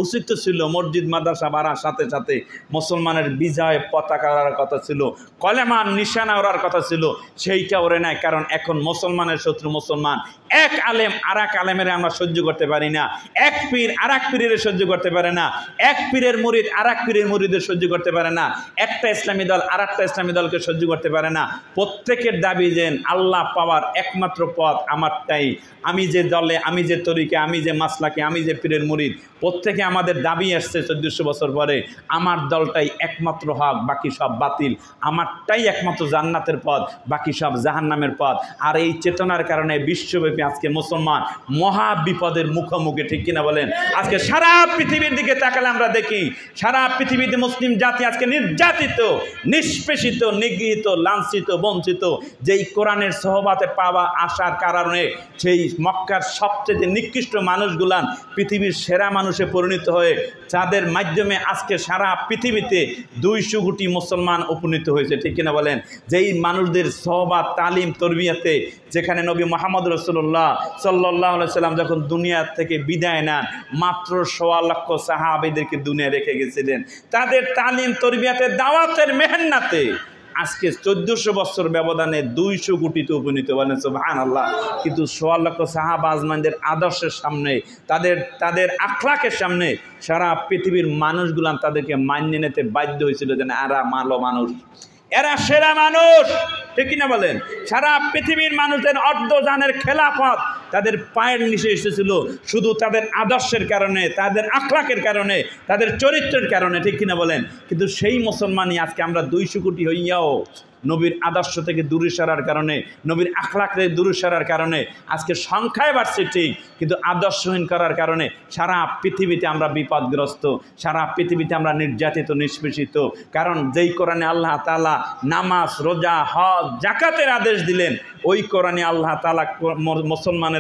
উচিত ছিল মসজিদ মাদ্রাসা বাড়ার সাথে সাথে মুসলমানের বিজয় পতাকা ওড়ার কথা ছিল, কলেমার নিশানা ওড়ার কথা ছিল, সেইটা ওরে নাই। কারণ এখন মুসলমানের শত্রু মুসলমান। এক আলেম আর এক আলেমের আমরা সহ্য করতে পারি না, এক পীর আর এক পীরের সহ্য করতে পারে না, এক পীরের মুরিদ আর এক পীরের মুরিদের সহ্য করতে পারে না, একটা ইসলামী দল আর একটা ইসলামী দলকে সহ্য করতে পারে না। প্রত্যেকের দাবি যে আল্লাহ পাওয়ার একমাত্র পথ আমারটাই, আমি যে দলে, আমি যে তরিকে, আমি যে মাসলাকে, আমি যে পীরের মুরিদ, প্রত্যেকে আমাদের দাবি আসছে 1400 বছর পরে, আমার দলটাই একমাত্র হক, বাকি সব বাতিল, আমারটাই একমাত্র জান্নাতের পথ, বাকি সব জাহান্নামের পথ। আর এই চেতনার কারণে বিশ্বব্যাপী আজকে মুসলমান মহা বিপদের মুখোমুখি, ঠিক কিনা বলেন? আজকে সারা পৃথিবীর দিকে তাকালে আমরা দেখি সারা পৃথিবীতে মুসলিম জাতি আজকে নির্যাতিত, নিষ্পেষিত, নিগৃহীত, লাঞ্ছিত, বঞ্চিত। যেই কোরআনের সহবাতে পাওয়া আসার কারণে সেই মক্কার সবচেয়ে নিকৃষ্ট মানুষগুলান পৃথিবীর সেরা মানুষে পরিণত হয়ে, যাদের মাধ্যমে আজকে সারা পৃথিবীতে 200 কোটি মুসলমান উপনীত হয়েছে, ঠিক কিনা বলেন? যেই মানুষদের সহবাত, তালিম, তরবিয়াতে, যেখানে নবী মুহাম্মদ রাসূলুল্লাহ সাল্লাল্লাহু আলাইহি সাল্লাম যখন দুনিয়া থেকে বিদায় নেন, মাত্র 1.25 লক্ষ সাহাবীদেরকে দুনিয়া রেখে গেছিলেন। তাদের তালিম, তরবিয়াতে, দাওয়াতের মেহনতে আজকে 1400 বছর ব্যবধানে 200 কোটিতে উপনীত, বলেন সুবহানাল্লাহ। কিন্তু 1.25 লক্ষ সাহাবা আজমানদের আদর্শের সামনে, তাদের আখলাকের সামনে সারা পৃথিবীর মানুষগুলান তাদেরকে মানিয়ে নিতে বাধ্য হয়েছিল, যেন এরা ভালো মানুষ, এরা সেরা মানুষ, ঠিক কিনা বলেন? সারা পৃথিবীর মানুষদের অর্ধজানের খেলাফত তাদের পায়ের নিচে এসেছিল শুধু তাদের আদর্শের কারণে, তাদের আখলাকের কারণে, তাদের চরিত্রের কারণে, ঠিক কিনা বলেন? কিন্তু সেই মুসলমানই আজকে আমরা 200 কোটি হইয়াও নবীর আদর্শ থেকে দূরে সরার কারণে, নবীর আখলাক থেকে দূরে সরার কারণে আজকে সংখ্যায় বাড়ছে ঠিক, কিন্তু আদর্শহীন করার কারণে সারা পৃথিবীতে আমরা বিপদগ্রস্ত, সারা পৃথিবীতে আমরা নির্যাতিত, নিষ্পেষিত। কারণ যেই কোরআনে আল্লাহ তাআলা নামাজ, রোজা, হজ, যাকাতের আদেশ দিলেন, ওই কোরআনে আল্লাহ তাআলা মুসলমানের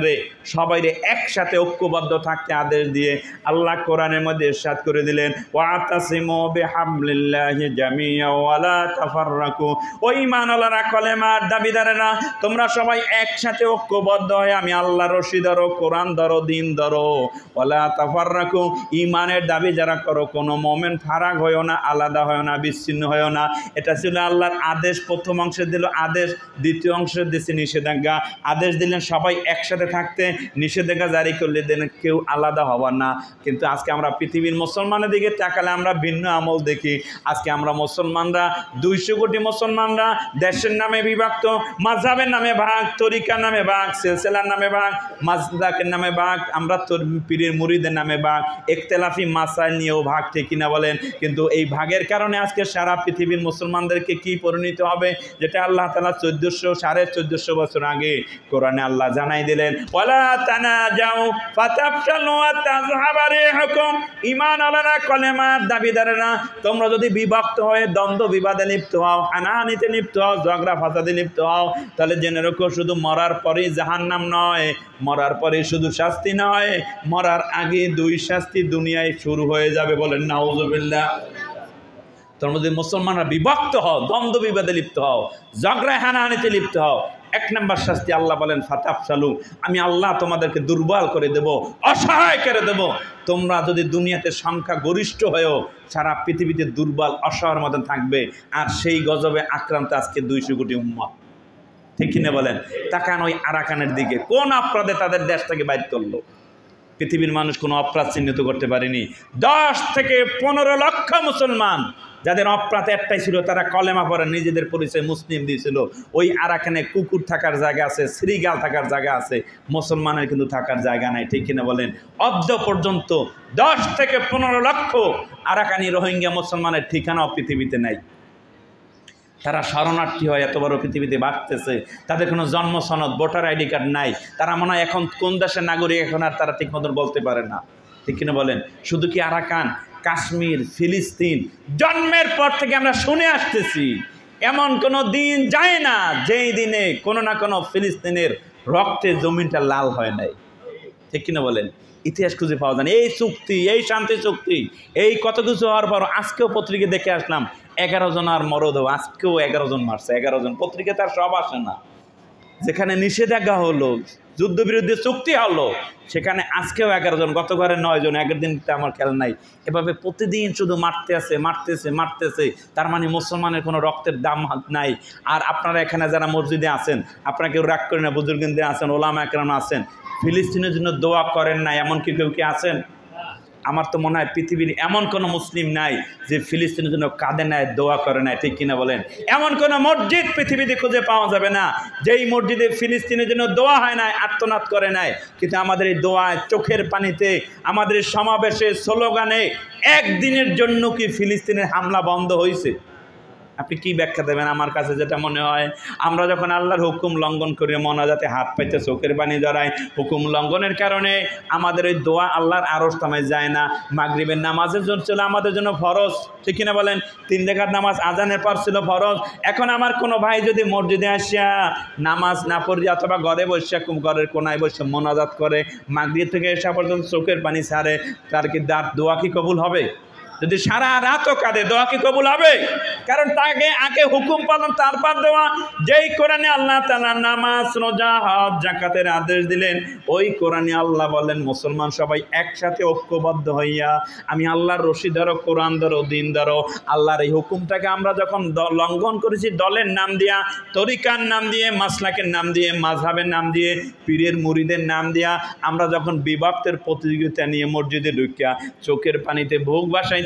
সবাইরে একসাথে ঐক্যবদ্ধ থাকতে আদেশ দিয়ে আল্লাহ কোরআনের মধ্যে ইরশাদ করে দিলেন, ওয়াতাসিমু বিহাবলিল্লাহি জামিআ ওয়া লা তাফাররাকু। ওই ঈমানওয়ালারা, কলেমার দাবিদারেরা, তোমরা সবাই একসাথে ঐক্যবদ্ধ হয়ে আমি আল্লাহর রশি ধরো, কোরআন ধরো, দিন ধরো, ওয়া লা তাফাররাকু। ঈমানের দাবি যারা করো, কোনো মুমিন ফারাক হয়ও না, আলাদা হয়ও না, বিচ্ছিন্ন হয়ও না। এটা ছিল আল্লাহর আদেশ। প্রথম অংশে দিল আদেশ, দ্বিতীয় অংশে দিচ্ছে নিষেধাজ্ঞা। আদেশ দিলেন সবাই একসাথে থাকতে, নিষেধাজ্ঞা জারি করলে দেন কেউ আলাদা হবার না। কিন্তু আজকে আমরা পৃথিবীর মুসলমানের দিকে তাকালে আমরা ভিন্ন আমল দেখি। আজকে আমরা মুসলমানরা 200 কোটি মুসলমানরা দেশের নামে বিভক্ত, মাযহাবের নামে ভাগ, তরিকার নামে ভাগ, সিলসিলার নামে ভাগ, মাযহাবের নামে ভাগ, আমরা পীরের মুরিদের নামে ভাগ, ইখতিলাফি মাসাইল নিয়েও ভাগ, ঠিক কিনা বলেন? কিন্তু এই ভাগের কারণে আজকে সারা পৃথিবীর মুসলমানদেরকে কি পরিণত হবে, যেটা আল্লাহ তাআলা 1400 বছর আগে কোরআনে আল্লাহ জানাই দিলেন, ওয়ালা তানাজাউ ফাতাফশালু ওয়া তাযহাবা রিহুকুম। ঈমানওয়ালারা, কলেমার দাবিদারেরা, তোমরা যদি বিভক্ত হয়ে দ্বন্দ্ব বিবাদে লিপ্ত হও, হানাহানিতে লিপ্ত হও, ঝগড়া ফাসাদে লিপ্ত হও, তাহলে জেনে রাখো শুধু মরার পরেই জাহান্নাম নয়, মরার পরে শুধু শাস্তি নয়, মরার আগে 2 শাস্তি দুনিয়ায় শুরু হয়ে যাবে, বলেন নাউযুবিল্লাহ। তোমরা যদি মুসলমানরা বিভক্ত হও, দ্বন্দ্ব বিবাদে লিপ্ত হও, ঝগড়া হানাহানিতে লিপ্ত হও, 1 নম্বর শাস্তি আল্লাহ বলেন ফাতাফশালু, আমি আল্লাহ তোমাদেরকে দুর্বল করে দেব, অসহায় করে দেব। তোমরা যদি দুনিয়াতে সংখ্যা গরিষ্ঠ হয়েও সারা পৃথিবীতে দুর্বল, অসহায়ের মতন থাকবে। আর সেই গজবে আক্রান্ত আজকে 200 কোটি উম্মত, ঠিক কিনা বলেন? তাকান ওই আরাকানের দিকে, কোন অপরাধে তাদের দেশ থেকে বাইর করলো? পৃথিবীর মানুষ কোনো অপরাধ চিহ্নিত করতে পারেনি। 10 থেকে 15 লক্ষ মুসলমান যাদের অপরাধ একটাই ছিল, তারা কলেমা পড়ে নিজেদের পরিচয় মুসলিম দিয়েছিল। ওই আরাকানে কুকুর থাকার জায়গা আছে, শ্রীগাল থাকার জায়গা আছে, মুসলমানের কিন্তু থাকার জায়গা নাই, ঠিক কিনা বলেন? অদ্য পর্যন্ত 10 থেকে 15 লক্ষ আরাকানি রোহিঙ্গা মুসলমানের ঠিকানাও পৃথিবীতে নাই। তারা শরণার্থী হয়, এত বড় পৃথিবীতে বাঁচতেছে, তাদের কোনো জন্ম সনদ, ভোটার আইডি কার্ড নাই। তারা মনে হয় এখন কোন দেশের নাগরিক এখন আর তারা ঠিক মতন বলতে পারে না, ঠিক কিনা বলেন? শুধু কি আরাকান, কাশ্মীর, ফিলিস্তিন, জন্মের পর থেকে আমরা শুনে আসতেছি, এমন কোনো দিন যায় না যেই দিনে কোনো না কোনো ফিলিস্তিনের রক্তে জমিনটা লাল হয় নাই, ঠিক কিনা বলেন? ইতিহাস খুঁজে পাওয়া যায় না। এই চুক্তি, এই শান্তি চুক্তি, এই কত কিছু হওয়ার পর আজকেও পত্রিকা দেখে আসলাম 11 জন আর মরদেহ, আজকেও 11 জন মারছে, 11 জন। পত্রিকা তার সব আসে না। যেখানে নিষেধাজ্ঞা হলো, যুদ্ধবিরোধী চুক্তি হলো, সেখানে আজকেও 11 জন, গত ঘরে 9 জন, আগের দিনটা আমার খেয়াল নাই, এভাবে প্রতিদিন শুধু মারতেছে। তার মানে মুসলমানের কোনো রক্তের দাম নাই। আর আপনারা এখানে যারা মসজিদে আছেন, আপনারা কেউ রাগ করেন না, বুজুর্গদের আছেন, ওলামা একরাম আছেন, ফিলিস্তিনের জন্য দোয়া করেন না এমন কেউ কি আছেন? আমার তো মনে হয় পৃথিবীর এমন কোনো মুসলিম নাই যে ফিলিস্তিনের জন্য কাঁদে নাই, দোয়া করে নাই, ঠিক কিনা বলেন? এমন কোনো মসজিদ পৃথিবীতে খুঁজে পাওয়া যাবে না যেই মসজিদে ফিলিস্তিনের জন্য দোয়া হয় নাই, আর্তনাদ করে নাই। কিন্তু আমাদের এই দোয়ায়, চোখের পানিতে, আমাদের সমাবেশে, স্লোগানে একদিনের জন্য কি ফিলিস্তিনের হামলা বন্ধ হয়েছে? আপনি কি ব্যাখ্যা দেবেন? আমার কাছে যেটা মনে হয়, আমরা যখন আল্লাহর হুকুম লঙ্ঘন করে মোনাজাতে হাত পাইতে চোখের পানি জড়াই, হুকুম লঙ্ঘনের কারণে আমাদের ওই দোয়া আল্লাহর আরশ তামায় যায় না। মাগরিবের নামাজের জন্য ছিল আমাদের জন্য ফরজ, ঠিক কিনা বলেন? 3 রাকাত নামাজ আজানের পর ছিল ফরজ। এখন আমার কোনো ভাই যদি মসজিদে আসিয়া নামাজ না পড়ে অথবা ঘরে বসে, ঘরের কোনায় বসে মোনাজাত করে, মাগরিব থেকে এসা পর্যন্ত চোখের পানি ছাড়ে, তার কি দোয়া কি কবুল হবে? যদি সারা রাতও কাঁদে, দোয়া কি কবুল হবে? কারণ তাকে আগে হুকুম পালন, তারপর দোয়া। যেই কোরআনে আল্লাহ তাআলা নামাজ, রোজা, হজ, যাকাতের আদেশ দিলেন, ওই কোরআনে আল্লাহ বলেন মুসলমান সবাই একসাথে ঐক্যবদ্ধ হইয়া আমি আল্লাহর রশি ধরো, কোরআন ধরো, দিন ধরো। আল্লাহর এই হুকুমটাকে আমরা যখন লঙ্ঘন করেছি দলের নাম দিয়া, তরিকার নাম দিয়ে, মাসলাকের নাম দিয়ে, মাযহাবের নাম দিয়ে, পীরের মুরিদের নাম দিয়া আমরা যখন বিভক্তের প্রতিযোগিতা নিয়ে মসজিদে ঢুকিয়া চোখের পানিতে ভোগ বাসাই,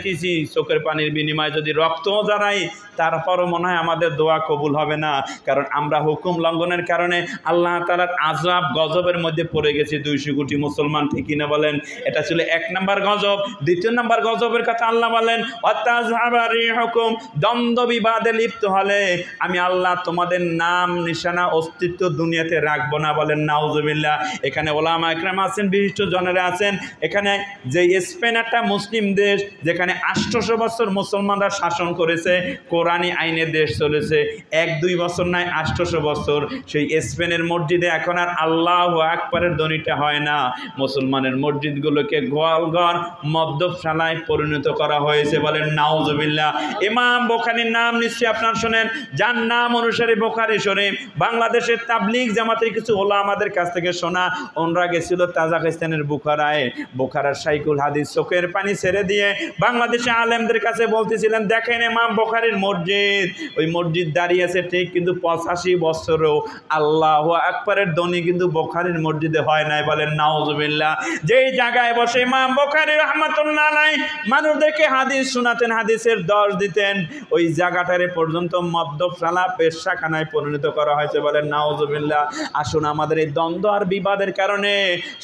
চোখের পানির বিনিময়ে যদি রক্তও জানাই, তারপরও মনে হয় আমাদের দোয়া কবুল হবে না। কারণ আমরা হুকুম লঙ্ঘনের কারণে আল্লাহ তাআলার আযাব, গজবের মধ্যে পড়ে গেছি 200 কোটি মুসলমান, ঠিক কিনা বলেন? এটা ছিল 1 নম্বর গজব। 2 নম্বর গজবের কথা আল্লাহ বলেন, ওয়াতাযহাবারি হুকুম, দ্বন্দ্ব বিবাদে লিপ্ত হলে আমি আল্লাহ তোমাদের নাম নিশানা অস্তিত্ব দুনিয়াতে রাখবো না। বলেন নাউজুবিল্লাহ। এখানে ওলামা একরাম আছেন, বিশিষ্ট জনেরা আছেন। এখানে যে স্পেন একটা মুসলিম দেশ, যেখানে 800 বছর মুসলমানরা শাসন করেছে, কোরআনী আইনের দেশ চলেছে, 1-2 বছর নয়, 800 বছর। সেই স্পেনের মসজিদে এখন আর আল্লাহু আকবারের ধ্বনিটা হয় না। মুসলমানের মসজিদগুলোকে গোয়ালঘর, মদ্যপশালায় পরিণত করা হয়েছে। বলেন নাউজুবিল্লাহ। ইমাম বুখারীর নাম নিশ্চয়ই আপনারা শোনেন, যার নাম অনুসারে বুখারী শরীফ। বাংলাদেশের তাবলীগ জামাতের কিছু ওলামাদের কাছ থেকে শোনা, ওনরা গেছিল তাজাকিস্তানের বুখারায়। বুখারার শাইখুল হাদিস চোখের পানি ছেড়ে দিয়ে বাংলাদেশে আলেমদের কাছে বলতেছিলেন, দেখেন ইমাম বুখারীর মসজিদ, ওই মসজিদ দাঁড়িয়ে আছে ঠিক, কিন্তু 85 বছরেও আল্লাহু আকবারের ধ্বনি কিন্তু বুখারীর মসজিদে হয় নাই। বলেন নাউজুবিল্লাহ। যেই জায়গায় বসে ইমাম বুখারী রাহমাতুল্লাহ আলাইহি মানুষদেরকে হাদিস শোনাতেন, হাদিসের দর্শ দিতেন, ওই জায়গাটারে পর্যন্ত মদ্যপশালা, পেশাখানায় পরিণত করা হয়েছে। বলেন নাউজুবিল্লাহ। আসুন, আমাদের এই দ্বন্দ্ব আর বিবাদের কারণে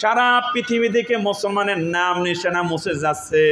সারা পৃথিবী থেকে মুসলমানের নাম নিশানা মুছে যাচ্ছে,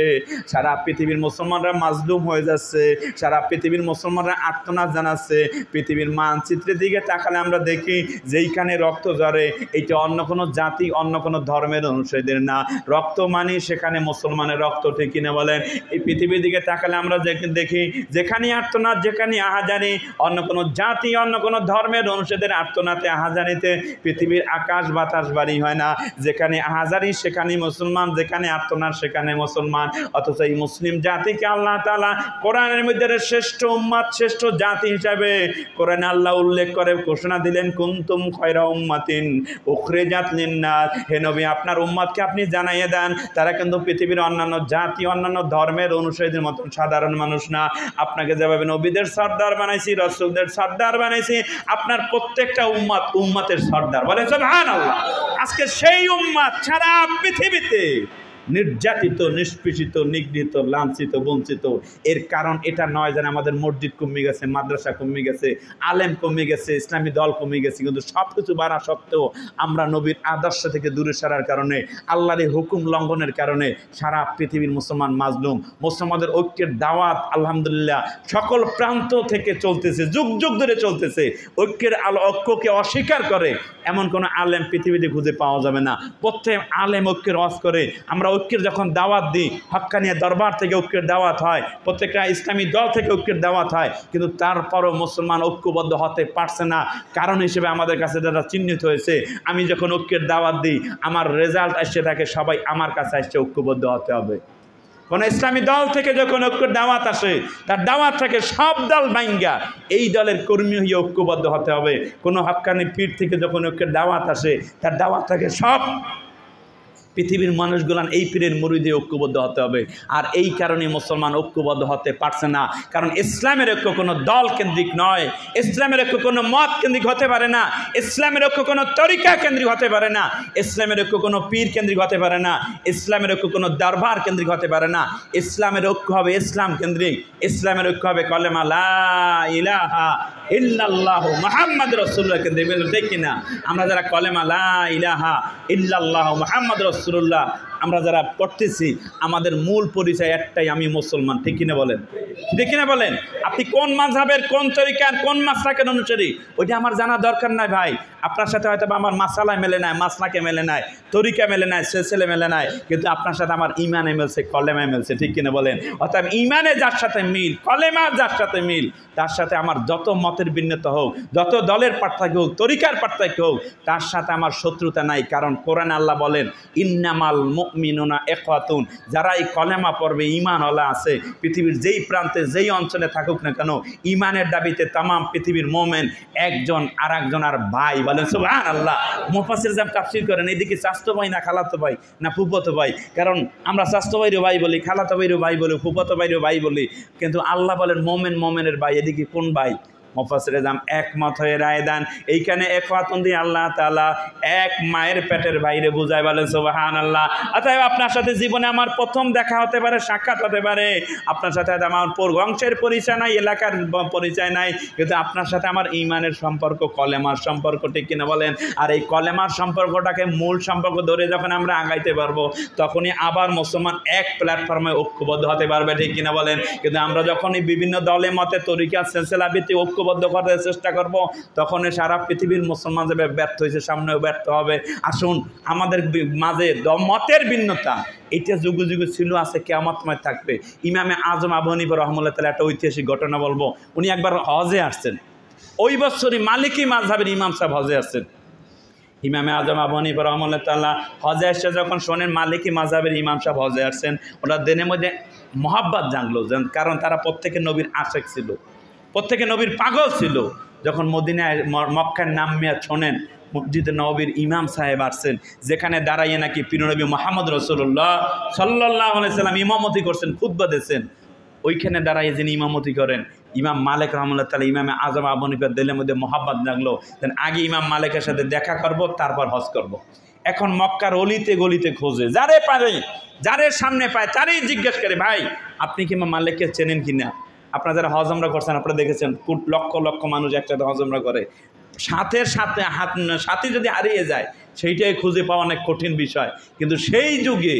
সারা পৃথিবীর মুসলমানরা মাজলুম হয়ে যাচ্ছে, সারা পৃথিবীর মুসলমানরা আর্তনাদ জানাচ্ছে। পৃথিবীর মানচিত্রের দিকে তাকালে আমরা দেখি যেইখানে রক্ত ঝরে, এইটা অন্য কোনো জাতি, অন্য কোনো ধর্মের অনুসারীদের না। রক্ত মানি সেখানে মুসলমানের রক্ত, ঠিক কিনা বলেন? এই পৃথিবীর দিকে তাকালে আমরা দেখি যেখানে আর্তনাদ, যেখানে আহাজারি, অন্য কোনো জাতি, অন্য কোনো ধর্মের অনুসারীদের আর্তনাতে, আহাজারিতে পৃথিবীর আকাশ বাতাস বাড়ি হয় না। যেখানে আহাজারি সেখানে মুসলমান, যেখানে আর্তনাদ সেখানে মুসলমান। অথচ এই মুসলিম জাতিকে আল্লাহ তাআলা কোরআনের মধ্যে শ্রেষ্ঠ উম্মাত, শ্রেষ্ঠ জাতি হিসাবে কোরআনে আল্লাহ উল্লেখ করে ঘোষণা দিলেন, কুনতুম খায়রা উম্মাতিন উখরিজাত লিন-নাস। হে নবী, আপনার উম্মাতকে আপনি জানাইয়ে দেন, তারা কিন্তু পৃথিবীর অন্যান্য জাতি, অন্যান্য ধর্মের অনুসারীদের মতন সাধারণ মানুষ না। আপনাকে যেভাবে নবীদের সর্দার বানাইছি, রাসূলদের সর্দার বানাইছি, আপনার প্রত্যেকটা উম্মাত উম্মাতের সর্দার। বলেন সুবহানাল্লাহ। আজকে সেই উম্মাত সারা পৃথিবীতে নির্যাতিত, নিষ্পেষিত, নিগৃহীত, লাঞ্ছিত, বঞ্চিত। এর কারণ এটা নয় যেন আমাদের মসজিদ কমে গেছে, মাদ্রাসা কমে গেছে, আলেম কমে গেছে, ইসলামী দল কমে গেছে, কিন্তু সব কিছু বাড়া সত্ত্বেও আমরা নবীর আদর্শ থেকে দূরে সরার কারণে, আল্লাহর এই হুকুম লঙ্ঘনের কারণে সারা পৃথিবীর মুসলমান মাজলুম। মুসলমানদের ঐক্যের দাওয়াত আলহামদুলিল্লাহ সকল প্রান্ত থেকে চলতেছে, যুগ যুগ ধরে চলতেছে। ঐক্যের ঐক্যকে অস্বীকার করে এমন কোনো আলেম পৃথিবীতে খুঁজে পাওয়া যাবে না। প্রত্যেক আলেম ঐক্যের ওয়াজ করে। আমরা ঐক্যের যখন দাওয়াত দিই, হক্কানিয়া দরবার থেকে ঐক্যের দাওয়াত হয়, প্রত্যেকটা ইসলামী দল থেকে ঐক্যের দাওয়াত হয়, কিন্তু তারপরও মুসলমান ঐক্যবদ্ধ হতে পারছে না। কারণ হিসেবে আমাদের কাছে যারা চিহ্নিত হয়েছে, আমি যখন ঐক্যের দাওয়াত দিই, আমার রেজাল্ট আসছে থাকে সবাই আমার কাছে আসছে ঐক্যবদ্ধ হতে হবে। কোন ইসলামী দল থেকে যখন ঐক্যের দাওয়াত আসে, তার দাওয়াত থেকে সব দল ভাঙ্গা এই দলের কর্মী হয়ে ঐক্যবদ্ধ হতে হবে। কোনো হক্কানি পীর থেকে যখন ঐক্যের দাওয়াত আসে, তার দাওয়াত থেকে সব পৃথিবীর মানুষগুলান এই পীরের মুরিদে ঐক্যবদ্ধ হতে হবে। আর এই কারণে মুসলমান ঐক্যবদ্ধ হতে পারছে না, কারণ ইসলামের ঐক্য কোনো দল কেন্দ্রিক নয়, ইসলামের ঐক্য কোনো মত কেন্দ্রিক হতে পারে না, ইসলামের ঐক্য কোনো তরিকা কেন্দ্রিক হতে পারে না, ইসলামের ঐক্য কোনো পীর কেন্দ্রিক হতে পারে না, ইসলামের ঐক্য কোনো দরবার কেন্দ্রিক হতে পারে না। ইসলামের ঐক্য হবে ইসলাম কেন্দ্রিক, ইসলামের ঐক্য হবে কলেমা লা ইলাহা ইল্লাল্লাহ মুহাম্মদ রাসূলুল্লাহ কেন্দ্রিক। ঠিক কিনা? আমরা যারা কলেমা লা ইলাহা ইল্লাল্লাহ মুহাম্মদ রাসূলুল্লাহ আমরা যারা পড়তেছি, আমাদের মূল পরিচয় একটাই, আমি মুসলমান। ঠিক কিনা বলেন? ঠিক কিনা বলেন? আপনি কোন মাযহাবের, কোন তরিকার, কোন মাসলাকের অনুসারী, ওইটা আমার জানা দরকার নাই ভাই। আপনার সাথে হয়তো আমার মাসালায় মেলে নাই, মাসলাকে মেলে নাই, তরিকা মেলে নাই, সিলসিলা মেলে নাই, কিন্তু আপনার সাথে আমার ইমানে মিলছে, কলেমায় মিলছে। ঠিক কিনা বলেন? অর্থাৎ ইমানে যার সাথে মিল, কলেমা যার সাথে মিল, তার সাথে আমার যত মতের ভিন্নতা হোক, যত দলের পার্থক্য হোক, তরিকার পার্থক্য হোক, তার সাথে আমার শত্রুতা নাই। কারণ কোরআন আল্লাহ বলেন, ইন্নামাল মুমিনুনা ইখওয়াতুন, যারা এই কলেমা পড়বে, ঈমানওয়ালা আছে, পৃথিবীর যেই প্রান্তে যেই অঞ্চলে থাকুক না কেন, ঈমানের দাবিতে তাম পৃথিবীর মোমেন একজন আর একজনের ভাই। বলেন সুবহানাল্লাহ। মুফাসসির সাহেব তাফসীর করেন, এদিকে চাচতো ভাই না খালাতো ভাই না ফুফাতো ভাই, কারণ আমরা চাচতো ভাইরও ভাই বলি, খালাতো ভাইরও ভাই বলি, ফুফাতো ভাইরও ভাই বলি, কিন্তু আল্লাহ বলেন মোমেন মোমেনের ভাই। এদিকে কোন ভাই? মুফাসসিরে জাম একমত হয়ে রায় দেন, এইখানে ইখওয়াতুন দিয়ে আল্লাহ তাআলা এক মায়ের পেটের বাইরে বুঝায়। বলেন সুবহানাল্লাহ। অতএব আপনার সাথে জীবনে আমার প্রথম দেখা হতে পারে, সাক্ষাৎ হতে পারে, আপনার সাথে আমার বংশের পরিচয় নাই, এলাকার পরিচয় নাই, কিন্তু আপনার সাথে আমার ঈমানের সম্পর্ক, কলেমার সম্পর্ক। ঠিক কিনা বলেন? আর এই কলেমার সম্পর্কটাকে মূল সম্পর্ক ধরে যখন আমরা আগাইতে পারবো, তখনই আবার মুসলমান এক প্ল্যাটফর্মে ঐক্যবদ্ধ হতে পারবে। ঠিক কিনা বলেন? কিন্তু আমরা যখনই বিভিন্ন দলে মতে, তরিকা, সিলসিলা ভিত্তিক ঐক্যবদ্ধ করার চেষ্টা করব, তখন সারা পৃথিবীর মুসলমান যাবে ব্যর্থ হয়েছে, সামনেও ব্যর্থ হবে। আসুন, আমাদের মাঝে মতের ভিন্নতা এটা যুগ যুগ ছিল, আছে, কিয়ামতময় থাকবে। ইমামে আজম আবু হানিফা রাহমাতুল্লাহ তাআলা একটা ঐতিহাসিক ঘটনা বলবো। উনি একবার হজে আসছেন, ওই বছরই মালিকি মাযহাবের ইমাম সাহেব হজে আসছেন। ইমামে আজম আবু হানিফা রাহমাতুল্লাহ তাআলা হজে আসছে যখন শোনেন মালিকি মাযহাবের ইমাম সাহেব হজে আসছেন, ওনার দিনের মধ্যে মহাব্বত জানলো, কারণ তারা প্রত্যেকে নবীর আশেক ছিল, প্রত্যেকে নবীর পাগল ছিল। যখন মদিনায় মক্কার নামিয়া শোনেন মসজিদে নববীর ইমাম সাহেব আসছেন, যেখানে দাঁড়াইয়ে নাকি প্রিয়নবী মুহাম্মদ রাসূলুল্লাহ সাল্লাল্লাহু আলাইহি সাল্লাম ইমামতি করছেন, খুতবা দিয়েছেন, ওইখানে দাঁড়াইয়ে যিনি ইমামতি করেন ইমাম মালিক রাহমাতুল্লাহ তাআলা, ইমামে আজম আবু হানিফার দিলের মধ্যে মহাব্বত জাগলো, আগে ইমাম মালিকের সাথে দেখা করব, তারপর হজ করব। এখন মক্কার অলিতে গলিতে খোঁজে, যারে পারে, যারে সামনে পায় তারই জিজ্ঞেস করে, ভাই আপনি কি ইমাম মালিককে চেনেন কিনা? আপনারা যারা হজ উমরা করছেন, আপনারা দেখেছেন লক্ষ লক্ষ মানুষ একসাথে হজ উমরা করে, সাথে সাথে যদি হারিয়ে যায়, সেইটাই খুঁজে পাওয়া অনেক কঠিন বিষয়। কিন্তু সেই যুগে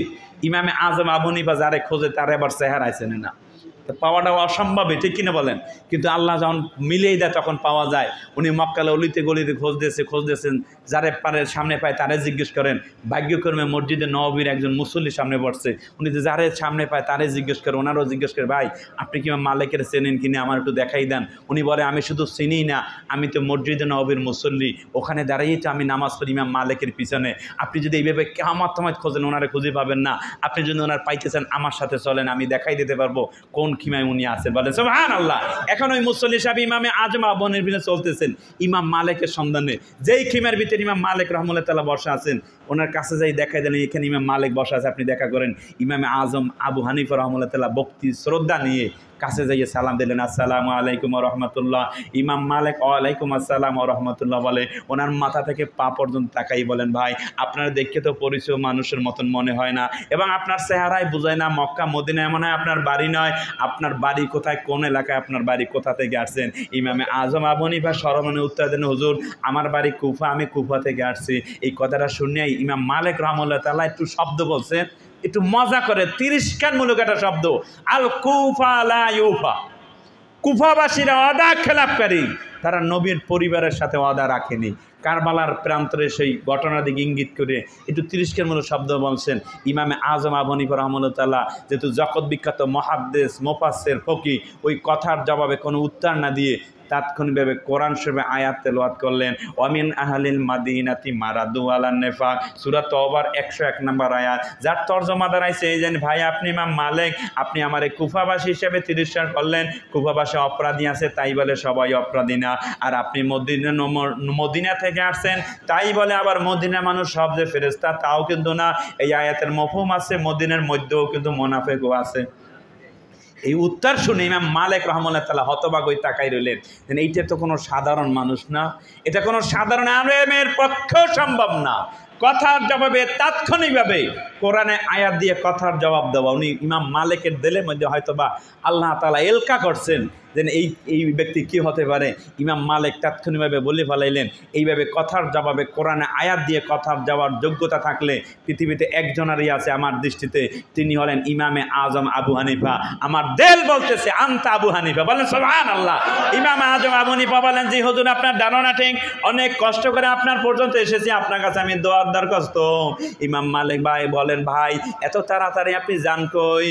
ইমামে আজম আবু হানিফা যারে খোঁজে, তারা এবার চেহারায় চেনে না, পাওয়াটা অসম্ভবই। ঠিক কিনা বলেন? কিন্তু আল্লাহ যখন মিলেই দেয় তখন পাওয়া যায়। উনি মক্কালে অলিতে গলিতে খোঁজ দিয়েছেন, যারে পারে সামনে পায় তারে জিজ্ঞেস করেন। ভাগ্যক্রমে মসজিদে নববীর একজন মুসল্লি সামনে পড়ছে, উনি যে যারে সামনে পায় তারে জিজ্ঞেস করে, ওনারও জিজ্ঞেস করে, ভাই আপনি কি মালিকের চেনেন কিনা, আমার একটু দেখাই দেন। উনি বলে, আমি শুধু চিনি না, আমি তো মসজিদে নববীর মুসল্লি, ওখানে দাঁড়িয়েই তো আমি নামাজ পড়ি ইমাম মালিকের পিছনে। আপনি যদি এইভাবে কিয়ামত সময় খোঁজেন, ওনারে খুঁজে পাবেন না। আপনি যদি ওনার পাইতে চান, আমার সাথে চলেন, আমি দেখাই দিতে পারবো কোন খিমায় উনি আছেন। বলেন সুবহানাল্লাহ। এখন ওই মুসল্লি সাহেব ইমামে আজম আবু হানিফার চলতেছেন ইমাম মালিকের সন্ধানে, যেই খিমার ভিতরে ইমাম মালিক রাহমাতুল্লাহ তাআলা বসা আছেন, ওনার কাছে যাই দেখাই দিলেন, এখানে ইমাম মালিক বসা আছে, আপনি দেখা করেন। ইমামে আজম আবু হানিফা রাহমাতুল্লাহ তাআলা ভক্তি শ্রদ্ধা নিয়ে কাছে যাইয়ে সালাম দিলেন, আসসালামু আলাইকুম ওয়া রাহমাতুল্লাহ। ইমাম মালিক ওয়ালাইকুম আসসালাম ওয়া রাহমাতুল্লাহ বলে, ওনার মাথা থেকে পা পর্যন্ত তাকাই বলেন, ভাই আপনার দেখে তো পরিচয় মানুষের মতন মনে হয় না, এবং আপনার চেহারায় বোঝায় না মক্কা মদিনা এমন হয় আপনার বাড়ি নয়। আপনার বাড়ি কোথায়, কোন এলাকায়, আপনার বাড়ি কোথা থেকে আসছেন? ইমামে আজম আবু হানিফা স্মরণে উত্তর দেন, হুজুর আমার বাড়ি কুফা, আমি কুফা থেকে আসছি। এই কথাটা শুনে ইমাম মালিক রাহমাতুল্লাহ তাআলা একটু শব্দ বলছেন, একটু মজা করে, তিরস্কারমূলক একটা শব্দ, আল কুফা লা ইউফা। কুফাবাসীরা ওয়াদা খেলাপকারী, তারা নবীর পরিবারের সাথে ওয়াদা রাখেনি। কারবালার প্রান্তরে সেই ঘটনার দিকে ইঙ্গিত করে একটু তিরস্কারমূলক শব্দ বলছেন। ইমামে আজম আবু হানিফা রাহমাতুল্লাহ তাআলা যেহেতু জগৎ বিখ্যাত মুহাদ্দিস, মুফাসসির, ফকি, ওই কথার জবাবে কোনো উত্তর না দিয়ে তাৎক্ষণিকভাবে কোরআন শরীফে আয়াত তেলাওয়াত করলেন। ওয়ামিন আহলিল মাদিনাতি মারাদু আলান নিফাক, সূরা তওবার 101 নম্বর আয়াত, যার তরজমা দাঁড়াইছে এই যে ভাই আপনি ইমাম মালিক আপনি আমার কুফাবাসী হিসেবে তিরস্কার করলেন, কুফাবাসী অপরাধী আছে তাই বলে সবাই অপরাধী না, আর আপনি মদিনা থেকে আসছেন তাই বলে আবার মদিনা মানুষ সব যে ফেরেশতা তাও কিন্তু না। এই আয়াতের মফহুম আছে মদিনার মধ্যেও কিন্তু মুনাফিকও আছে। এই উত্তর শুনে ইমাম মালিক রাহমাতুল্লাহ তাআলা হতবাক হয়ে তাকাই রইলেন, এইটা তো কোনো সাধারণ মানুষ না, এটা কোনো সাধারণ আলেমের পক্ষেও সম্ভব না। কথার জবাবে তাৎক্ষণিকভাবে কোরআনে আয়াত দিয়ে কথার জবাব দেওয়া। উনি ইমাম মালিকের দিলের মধ্যে হয়তোবা আল্লাহ তাআলা এলকা করছেন যে এই ব্যক্তি কি হতে পারে। ইমাম মালিক তাৎক্ষণিকভাবে বলে ফেলাইলেন, এইভাবে কথার জবাবে কোরআনে আয়াত দিয়ে কথার যাওয়ার যোগ্যতা থাকলে পৃথিবীতে একজনারই আছে আমার দৃষ্টিতে, তিনি হলেন ইমামে আজম আবু হানিফা। আমার দিল বলতেছে আনতা আবু হানিফা, বলেন সুবহানাল্লাহ। ইমামে আজম আবু হানিফা বলেন যে হুজুর আপনার ধারণা ঠিক, অনেক কষ্ট করে আপনার পর্যন্ত এসেছি, আপনার কাছে আমি দোয়ার দরখাস্ত। ইমাম মালিক ভাই বলেন ভাই এত তাড়াতাড়ি আপনি যান কই?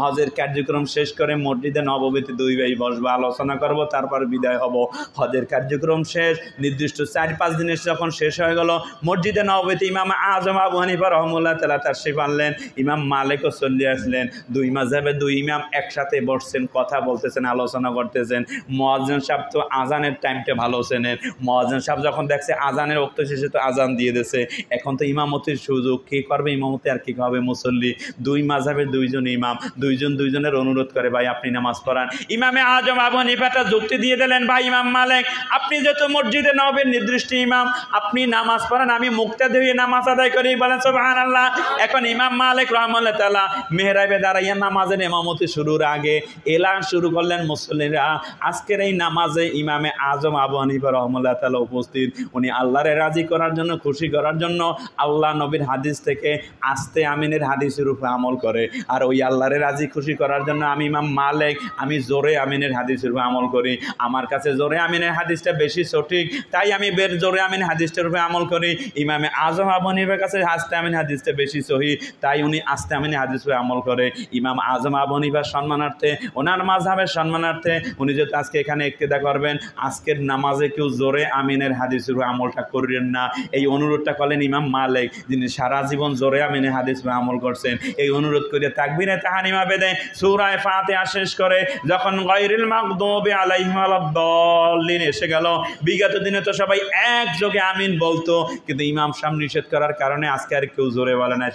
হজের কার্যক্রম শেষ করে মসজিদে নববীতে 2 ভাই বসবো, আলোচনা করব, তারপর বিদায় হব। হজের কার্যক্রম শেষ, নির্দিষ্ট 4-5 দিনের যখন শেষ হয়ে গেল, মসজিদে নববীতে ইমাম আজম আবু হানিফা রাহমাতুল্লাহ তাআলা তাশরীফ আনলেন, ইমাম মালিকও চলে আসলেন। 2 মাযহাবে 2 ইমাম একসাথে বসছেন, কথা বলতেছেন, আলোচনা করতেছেন। মুয়াজ্জিন সাহেব তো আজানের টাইমটা ভালো চেনেন, মুয়াজ্জিন সাহেব যখন দেখছে আজানের ওয়াক্ত শেষে তো আজান দিয়ে দিয়েছে, এখন তো ইমামতির সুযোগ, কে করবে ইমামতি আর কে হবে মুসল্লি। 2 মাযহাবের 2 জন ইমাম, 2 জন 2 জনের অনুরোধ করে ভাই আপনি নামাজ পড়ান। ইমামে আজম আবু হানিফাটা যুক্তি দিয়ে দিলেন, ভাই ইমাম মালিক আপনি যেহেতু মসজিদে নববীর নির্দিষ্ট ইমাম, আপনি নামাজ পড়ান, আমি মুক্তাদি হয়ে নামাজ আদায় করি, বলেন সুবহানাল্লাহ। এখন ইমাম মালিক রাহমাতুল্লাহ তাআলা মেহরাবে দাঁড়াইয়া নামাজের ইমামতি শুরুর আগে এলান শুরু করলেন, মুসল্লিরা আজকের এই নামাজে ইমামে আজম আবু হানিফা রাহমাতুল্লাহ তাআলা উপস্থিত। উনি আল্লাহরে রাজি করার জন্য, খুশি করার জন্য আল্লাহ নবীর হাদিস থেকে আস্তে আমিনের হাদিসের উপরে আমল করে, আর ওই আল্লাহরে রাজি খুশি করার জন্য আমি ইমাম মালিক আমি জোরে আমিনের হাদিসের উপরে আমল করি। আমার কাছে জোরে আমিনের হাদিসটা বেশি সঠিক, তাই আমি জোরে আমিন হাদিসটার উপরে আমল করি। ইমামে আজম আবু হানিফার কাছে আস্তে আমিন হাদিসটা বেশি সহি, তাই উনি আস্তে আমিন হাদিস উপরে আমল করে। ইমাম আজম আবু হানিফার সম্মানার্থে, ওনার মাযহাবের সম্মানার্থে উনি যদি আজকে এখানে ইক্তেদা করবেন, আজকের নামাজে কেউ জোরে আমিনের হাদিসের উপরে আমলটা করেন না, এই অনুরোধটা করলেন ইমাম মালিক, যিনি সারা জীবন জোরে আমিনের হাদিস উপরে আমল করছেন। এই অনুরোধ করে তাকবীরে তাহরিমা বেদে সূরা ফাতিহা শেষ করে যখন গায়রিল মাগদুবি আলাইহিম ওয়ালাদ-দাল্লিন এসে গেল, বিগত দিনে তো সবাই একযোগে আমিন বলতো, কিন্তু ইমাম সাহেব নিষেধ করার কারণে আজকে আর কেউ জোরে বলে না,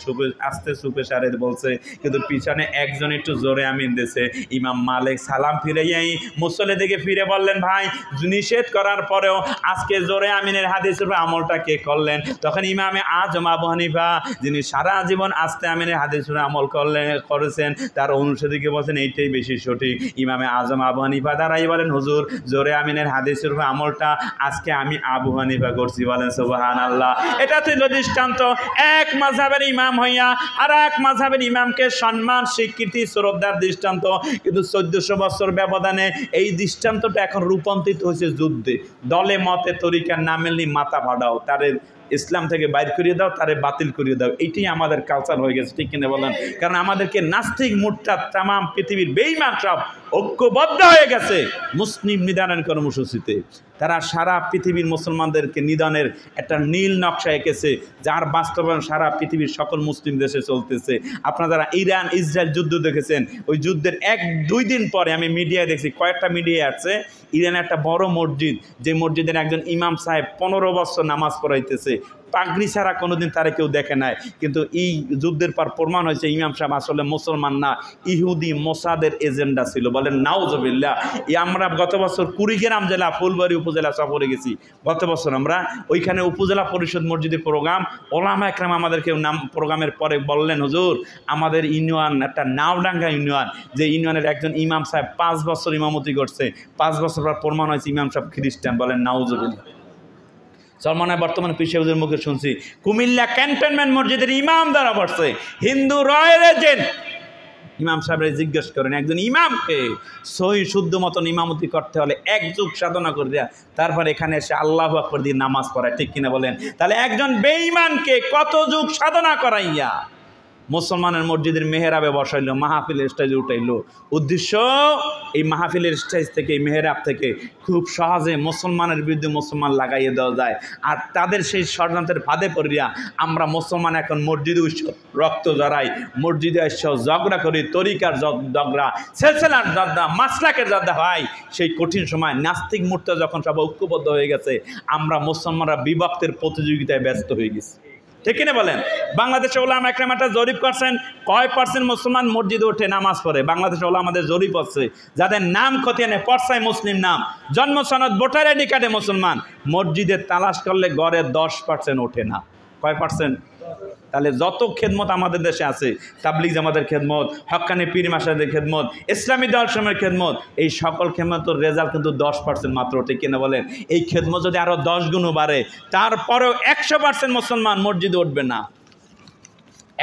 আস্তে সুপে সারে বলছে, কিন্তু পিছনে একজন একটু জোরে আমিন দিয়েছে। ইমাম মালিক সালাম ফিরেই মুসল্লি দিকে ফিরে বললেন, ভাই নিষেধ করার পরেও আজকে জোরে আমিনের হাদিসের উপর আমলটা কে করলেন? তখন ইমামে আজম আবু হানিফা, যিনি সারা জীবন আস্তে আমিনের হাদিসের উপর আমল করেছেন, তার অনুসারীকে বলছেন এইটাই বেশি সঠিক। ইমামে আজম আবু হানিফা দাঁড়াই বলেন, হুজুর জোরে আমিনের হাদিসের উপর আমলটা আজকে আমি আবু হানিফা করছি, বলেন সুবহানাল্লাহ। এটা ছিল দৃষ্টান্ত, এক মাযহাবের ইমাম হইয়া আর এক মাযহাবের ইমামকে সম্মান, স্বীকৃতি, শ্রদ্ধার দৃষ্টান্ত। কিন্তু 1400 বছর ব্যবধানে এই দৃষ্টান্তটা এখন রূপান্তরিত হয়েছে যুদ্ধে। দলে মতে তরিকার নাম মেলনি মাথা ফাটাও, তাদের ইসলাম থেকে বাইর করিয়ে দাও, তারে বাতিল করিয়ে দাও, এইটাই আমাদের কালচার হয়ে গেছে, ঠিক কিনা বলেন? কারণ আমাদেরকে নাস্তিক মুরতাদ তাম পৃথিবীর বেঈমান সব ঐক্যবদ্ধ হয়ে গেছে মুসলিম নিদানের কর্মসূচিতে। তারা সারা পৃথিবীর মুসলমানদেরকে নিদানের একটা নীল নকশা এঁকেছে, যার বাস্তবায়ন সারা পৃথিবীর সকল মুসলিম দেশে চলতেছে। আপনারা যারা ইরান ইসরায়েল যুদ্ধ দেখেছেন, ওই যুদ্ধের 1-2 দিন পরে আমি মিডিয়ায় দেখছি, কয়েকটা মিডিয়ায় আছে, ইরানে একটা বড় মসজিদ, যে মসজিদের একজন ইমাম সাহেব 15 বছর নামাজ পড়াইতেছে, পাগড়ি ছাড়া কোনোদিন তারা কেউ দেখে নাই। কিন্তু এই যুদ্ধের পর প্রমাণ হয়েছে ইমাম সাহেব আসলে মুসলমান না, ইহুদি মোসাদের এজেন্ডা ছিল, বলেন নাউজুবিল্লাহ। আমরা গত বছর কুড়িগ্রাম জেলা ফুলবাড়ি উপজেলা সফরে গেছি, গত বছর আমরা ওইখানে উপজেলা পরিষদ মসজিদের প্রোগ্রাম, ওলামা একরাম আমাদেরকে নাম প্রোগ্রামের পরে বললেন, হুজুর আমাদের ইউনিয়ন একটা নাওডাঙ্গা ইউনিয়ন, যে ইউনিয়নের একজন ইমাম সাহেব 5 বছর ইমামতি করছে, 5 বছর পর প্রমাণ হয়েছে ইমাম সাহেব খ্রিস্টান, বলেন নাউজুবিল্লাহ। সলমানের বর্তমানে পিসাবুদের মুখে শুনছি কুমিল্লা ক্যান্টনমেন্ট মসজিদের ইমাম দ্বারা বসছে হিন্দু রয়্যাল এজেন্ট। ইমাম সাহেবরা জিজ্ঞেস করেন, একজন ইমামকে সহি শুদ্ধ মতন ইমামতি করতে হলে 1 যুগ সাধনা করে দেয়া, তারপর এখানে এসে আল্লাহু আকবার দিয়ে নামাজ পড়ায়, ঠিক কিনা বলেন? তাহলে একজন বেঈমানকে কত যুগ সাধনা করাইয়া মুসলমানের মসজিদের মেহরাবে বসাইলো, মাহফিলের স্টেজে উঠাইলো। উদ্দেশ্য এই মাহফিলের স্টেজ থেকে, এই মেহরাব থেকে খুব সহজে মুসলমানের বিরুদ্ধে মুসলমান লাগাইয়ে দেওয়া যায়। আর তাদের সেই ষড়যন্ত্রের ফাঁদে পড়িয়া আমরা মুসলমান এখন মসজিদে রক্ত জড়াই, মসজিদে এসে ঝগড়া করি, তরিকার ঝগড়া, সেলসেলার ঝগড়া, মাসলাকের ঝগড়া হয়। সেই কঠিন সময় নাস্তিক মুর্তা যখন সব ঐক্যবদ্ধ হয়ে গেছে, আমরা মুসলমানরা বিভক্তের প্রতিযোগিতায় ব্যস্ত হয়ে গেছি। ঠিক কিনা বলেন? বাংলাদেশে ওলামা একরাম একটা জরিপ করছেন, কয় পার্সেন্ট মুসলমান মসজিদে ওঠে নামাজ পড়ে? বাংলাদেশে ওলামাদের জরিপ হচ্ছে, যাদের নাম খতিয়ানে পর্সায় মুসলিম নাম, জন্ম সনদ, ভোটার আইডি কার্ডে মুসলমান, মসজিদে তালাশ করলে গড়ে 10% ওঠে না। কয় পার্সেন্ট? তাহলে যত খেদমত আমাদের দেশে আছে, তাবলিগ জামাতের খেদমত, হক্কানি পীর মাশায়েখদের খেদমত, ইসলামী দল সময়ের খেদমত, এই সকল খেদমতের রেজাল্ট কিন্তু 10% মাত্র। ঠিক কিনা বলেন? এই খেদমত যদি আরও 10 গুণও বাড়ে, তারপরেও 100% মুসলমান মসজিদে উঠবে না,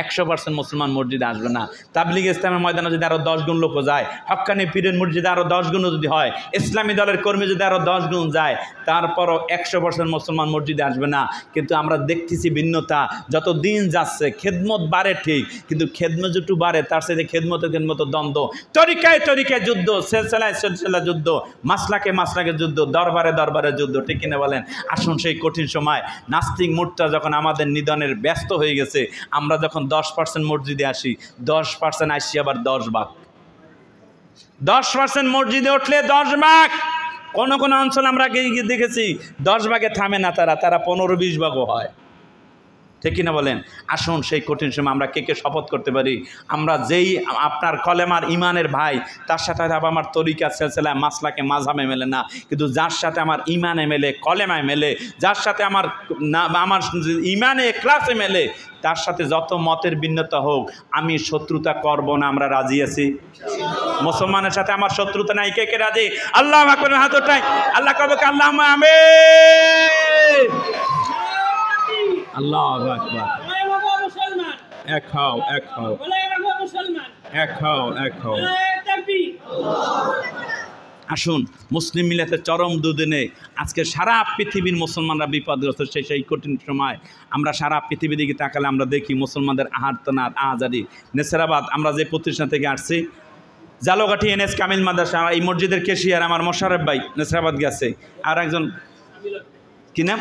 100% মুসলমান মসজিদে আসবে না। তাবলিগ ইসলামের ময়দানে যদি আরও 10 গুণ লোক যায়, হক্কানি পীরের মসজিদে আরও 10 গুণও যদি হয়, ইসলামী দলের কর্মী যদি আরও 10 গুণ যায়, তারপরও 100% মুসলমান মসজিদে আসবে না। কিন্তু আমরা দেখতেছি ভিন্নতা, যত দিন যাচ্ছে খেদমত বাড়ে ঠিক, কিন্তু খেদমত যেটু বাড়ে তার সাথে খেদমতের দ্বন্দ্ব, তরিকায় তরিকায় যুদ্ধ, সেলসেলায় সেলসেলা যুদ্ধ, মাসলাকে মাসলাকে যুদ্ধ, দরবারে দরবারে যুদ্ধ। ঠিক কিনা বলেন? আসুন সেই কঠিন সময় নাস্তিক মুর্তা যখন আমাদের নিধনের ব্যস্ত হয়ে গেছে, আমরা যখন 10% মসজিদে আসি, 10% আসছি আবার 10 ভাগ। 10% মসজিদে উঠলে 10 ভাগ। কোন কোন অঞ্চল আমরা গিয়ে দেখেছি 10 ভাগে থামে না, তারা 15-20 ভাগও হয়। ঠিক কিনা বলেন? আসুন সেই কঠিন সময় আমরা কে কে শপথ করতে পারি, আমরা যেই আপনার কলেমার ইমানের ভাই, তার সাথে হয়তো আমার তরিকা সিলসিলা মাসলাকে মাযহাবে মেলে না, কিন্তু যার সাথে আমার ইমানে মেলে, কলেমায় মেলে, যার সাথে আমার ইমানে ক্লাসে মেলে, তার সাথে যত মতের ভিন্নতা হোক আমি শত্রুতা করব না। আমরা রাজি আছি? মুসলমানের সাথে আমার শত্রুতা নাই। কে কে রাজি? আল্লাহ আকবার, হাত ওঠাই। আল্লাহ কবে আল্লাহুম্মা আমিন। আল্লাহু আকবার। এক হও, এক হও, এক হও, এক হও। আসুন মুসলিম মিলাতে চরম দুদিনে আজকে সারা পৃথিবীর মুসলমানরা বিপদগ্রস্ত। সেই কঠিন সময় আমরা সারা পৃথিবী দিকে তাকালে আমরা দেখি মুসলমানদের আহারতনার আহাজারি। নেসরাবাদ আমরা যে প্রতিষ্ঠান থেকে আসছি, জালোঘাটি NS কামিল মাদ্রাসা, এই মসজিদের কেশিয়ার আমার মোশাররফ ভাই নেসরাবাদ গেছে, আর একজন কি নাম,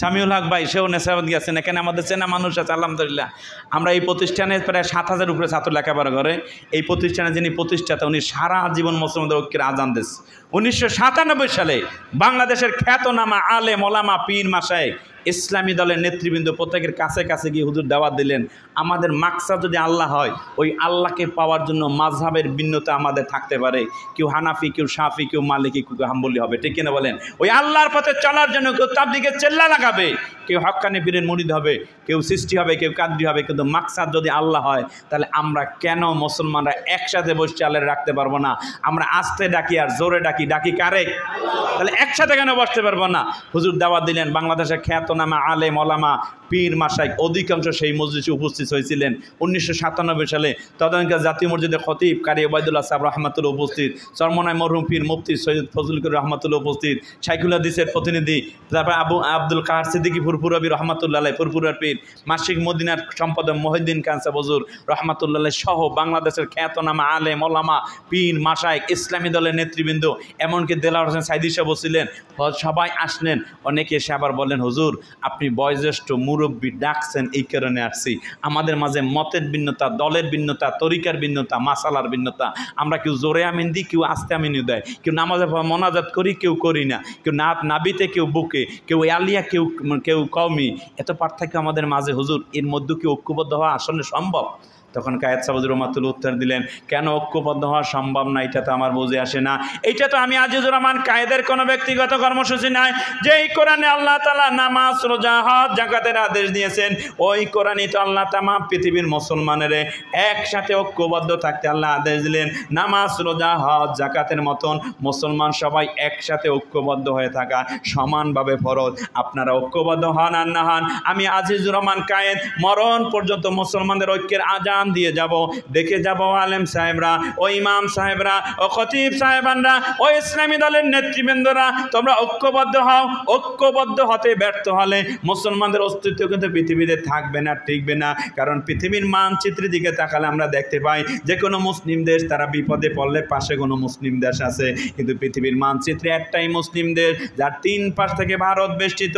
সামিউল হক ভাই, সেও নেশাবাদ গেছেন। এখানে আমাদের চেনা মানুষ আছে আলহামদুলিল্লাহ। আমরা এই প্রতিষ্ঠানে প্রায় 7,000 উপরে ছাত্র লেখাপড়া করে। এই প্রতিষ্ঠানে যিনি প্রতিষ্ঠাতা, উনি সারা জীবন মুসলমানদের ঐক্যের আজান দিয়েছে। 1997 সালে বাংলাদেশের খ্যাতনামা আলেম ওলামা পীর মাশায়েখ ইসলামী দলের নেতৃবৃন্দ প্রত্যেকের কাছে কাছে গিয়ে হুজুর দাওয়াত দিলেন, আমাদের মাকসাদ যদি আল্লাহ হয়, ওই আল্লাহকে পাওয়ার জন্য মাযহাবের ভিন্নতা আমাদের থাকতে পারে, কেউ হানাফি, কেউ শাফি, কেউ মালিকি, কেউ হাম্বলি হবে। ঠিক কিনা বলেন? ওই আল্লাহর পথে চলার জন্য কেউ তাবলীগের চেল্লা লাগাবে, কেউ হক্কানি পীরের মুরিদ হবে, কেউ সৃষ্টি হবে, কেউ কাদরি হবে, কিন্তু মাকসাদ যদি আল্লাহ হয়, তাহলে আমরা কেন মুসলমানরা একসাথে বসে আল্লাহ রাখতে পারবো না? আমরা আস্তে ডাকি আর জোরে ডাকি, ডাকি কারে? তাহলে একসাথে কেন বসতে পারবো না? হুজুর দাওয়াত দিলেন। বাংলাদেশের খ্যাতনামা আলেম ওলামা পীর মাশায়েখ অধিকাংশ সেই মসজিদে উপস্থিত হয়েছিলেন 1997 সালে। তদানীন্তন জাতীয় মসজিদের খতিব কারি ওবায়দুল্লাহ সাহেব রহমাতুল্লাহ উপস্থিত, চরমনায় মরহুম পীর মুফতি সৈয়দ ফজলুল করিম রহমাতুল্লাহ উপস্থিত, শাইখুল হাদিসের প্রতিনিধি, তারপর আব্দুল কাহার সিদ্দিকী ফুরফুরাবি রহমাতুল্লাহ আলাইহি, ফুরফুরার পীর, মাসিক মদিনার সম্পাদক মহিউদ্দিন কানসা হুজুর রহমাতুল্লাহ আলাইহি সহ বাংলাদেশের খ্যাতনামা আলেম ওলামা পীর মাশায়েখ ইসলামী দলের নেতৃবৃন্দ, এমনকি দেলাওয়ার হোসেন সাইদি সাহেব বলছিলেন। সবাই আসলেন। অনেকে এসে আবার বললেন, হুজুর আপনি বয়োজ্যেষ্ঠ মুরব্বী, ডাকছেন এই কারণে আসছি। আমাদের মাঝে মতের ভিন্নতা, দলের ভিন্নতা, তরিকার ভিন্নতা, মাসালার ভিন্নতা। আমরা কেউ জোরে আমিন দিই, কেউ আস্তে আমিন দেয়, কেউ নামাজে মোনাজাত করি, কেউ করি না, কেউ নাবিতে, কেউ বুকে, কেউ আলিয়া, কেউ কওমি। এত পার্থক্য আমাদের মাঝে, হুজুর এর মধ্যে কি ঐক্যবদ্ধ হওয়া আসলে সম্ভব? তখন কায়েদ সাহেব রহমাতুল্লাহ উত্তর দিলেন, কেন ঐক্যবদ্ধ হওয়া সম্ভব না এটা তো আমার বুঝে আসে না। এইটা তো আমি আজিজুর রহমান কায়েদের কোনো ব্যক্তিগত কর্মসূচি নাই। যেই কোরআনে আল্লাহ তাআলা নামাজ, রোজা, হজ, যাকাতের আদেশ দিয়েছেন, ওই কোরআনই তো আল্লাহ তামাম পৃথিবীর মুসলমানের একসাথে ঐক্যবদ্ধ থাকতে আল্লাহ আদেশ দিলেন। নামাজ, রোজা, হজ, যাকাতের মতন মুসলমান সবাই একসাথে ঐক্যবদ্ধ হয়ে থাকা সমানভাবে ফরজ। আপনারা ঐক্যবদ্ধ হন আর না হন, আমি আজিজুর রহমান কায়েদ মরণ পর্যন্ত মুসলমানদের ঐক্যের আজান জান দিয়ে যাব, দেখে যাব আলেম সাহেবরা, ও ইমাম সাহেবরা, ও খতিব সাহেবানরা, ও ইসলামী দলের নেতৃবৃন্দরা, তোমরা ঐক্যবদ্ধ হও। ঐক্যবদ্ধ হতে ব্যর্থ হলে মুসলমানদের অস্তিত্ব কিন্তু পৃথিবীতে থাকবে না, টিকবে না। কারণ পৃথিবীর মানচিত্রের দিকে তাকালে আমরা দেখতে পাই যে কোনো মুসলিম দেশ তারা বিপদে পড়লে পাশে কোনো মুসলিম দেশ আছে, কিন্তু পৃথিবীর মানচিত্রে একটাই মুসলিম দেশ, যার 3 পাশ থেকে ভারত বেষ্টিত,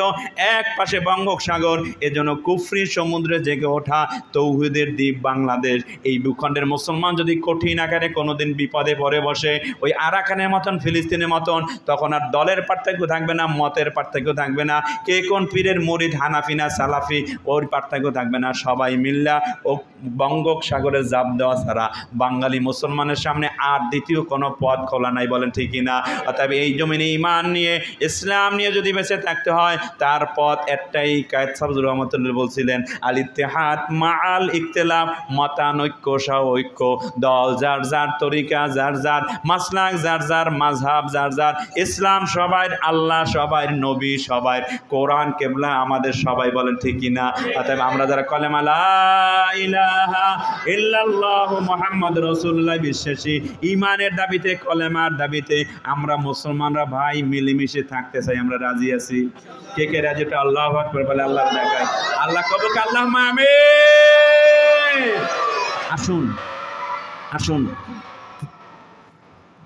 এক পাশে বঙ্গোপসাগর। এজন্য কুফরি সমুদ্রে জেগে ওঠা তৌহিদের দ্বীপ বাংলাদেশ। এই ভূখণ্ডের মুসলমান যদি কঠিন আকারে কোনোদিন বিপদে পড়ে বসে, ওই আরাকানের মতন, ফিলিস্তিনের মতন, তখন আর দলের পার্থক্য থাকবে না, মতের পার্থক্য থাকবে না, কে কোন পীরের মুরিদ, হানাফি না সালাফি, ওর পার্থক্য থাকবে না। সবাই মিল্লা ও বঙ্গোপসাগরে জাপ দেওয়া ছাড়া বাঙালি মুসলমানের সামনে আর দ্বিতীয় কোনো পথ খোলা নাই, বলেন ঠিকই না? অতএব এই জমিনে ঈমান নিয়ে, ইসলাম নিয়ে যদি বেঁচে থাকতে হয়, তার পথ একটাই। কায়েদ সাবজুর রহমতুল্লাহ বলছিলেন, আল ইত্তেহাদ মাআল ইখতিলাফ, মতানৈক্য সহ ঐক্য। দল যার যার তরিকা, যার যার মাসলাক, যার যার মাযহাব, যার যার ইসলাম সবাই, আল্লাহ সবাই, নবী সবাই, কোরআন কেবলা আমাদের সবাই, বলেন ঠিক কিনা? অতএব আমরা যারা কলেমা লা ইলাহা ইল্লাল্লাহু মুহাম্মাদুর রাসূলুল্লাহ বিশ্বাসী, ঈমানের দাবিতে, কলেমার দাবিতে আমরা মুসলমানরা ভাই মিলেমিশে থাকতে চাই, আমরা রাজি আছি। কে কে রাজি? তো আল্লাহু আকবার বলে আল্লাহ দেখায়। আল্লাহ কবুল করুন, আল্লাহুম্মা আমিন। আসুন আসুন।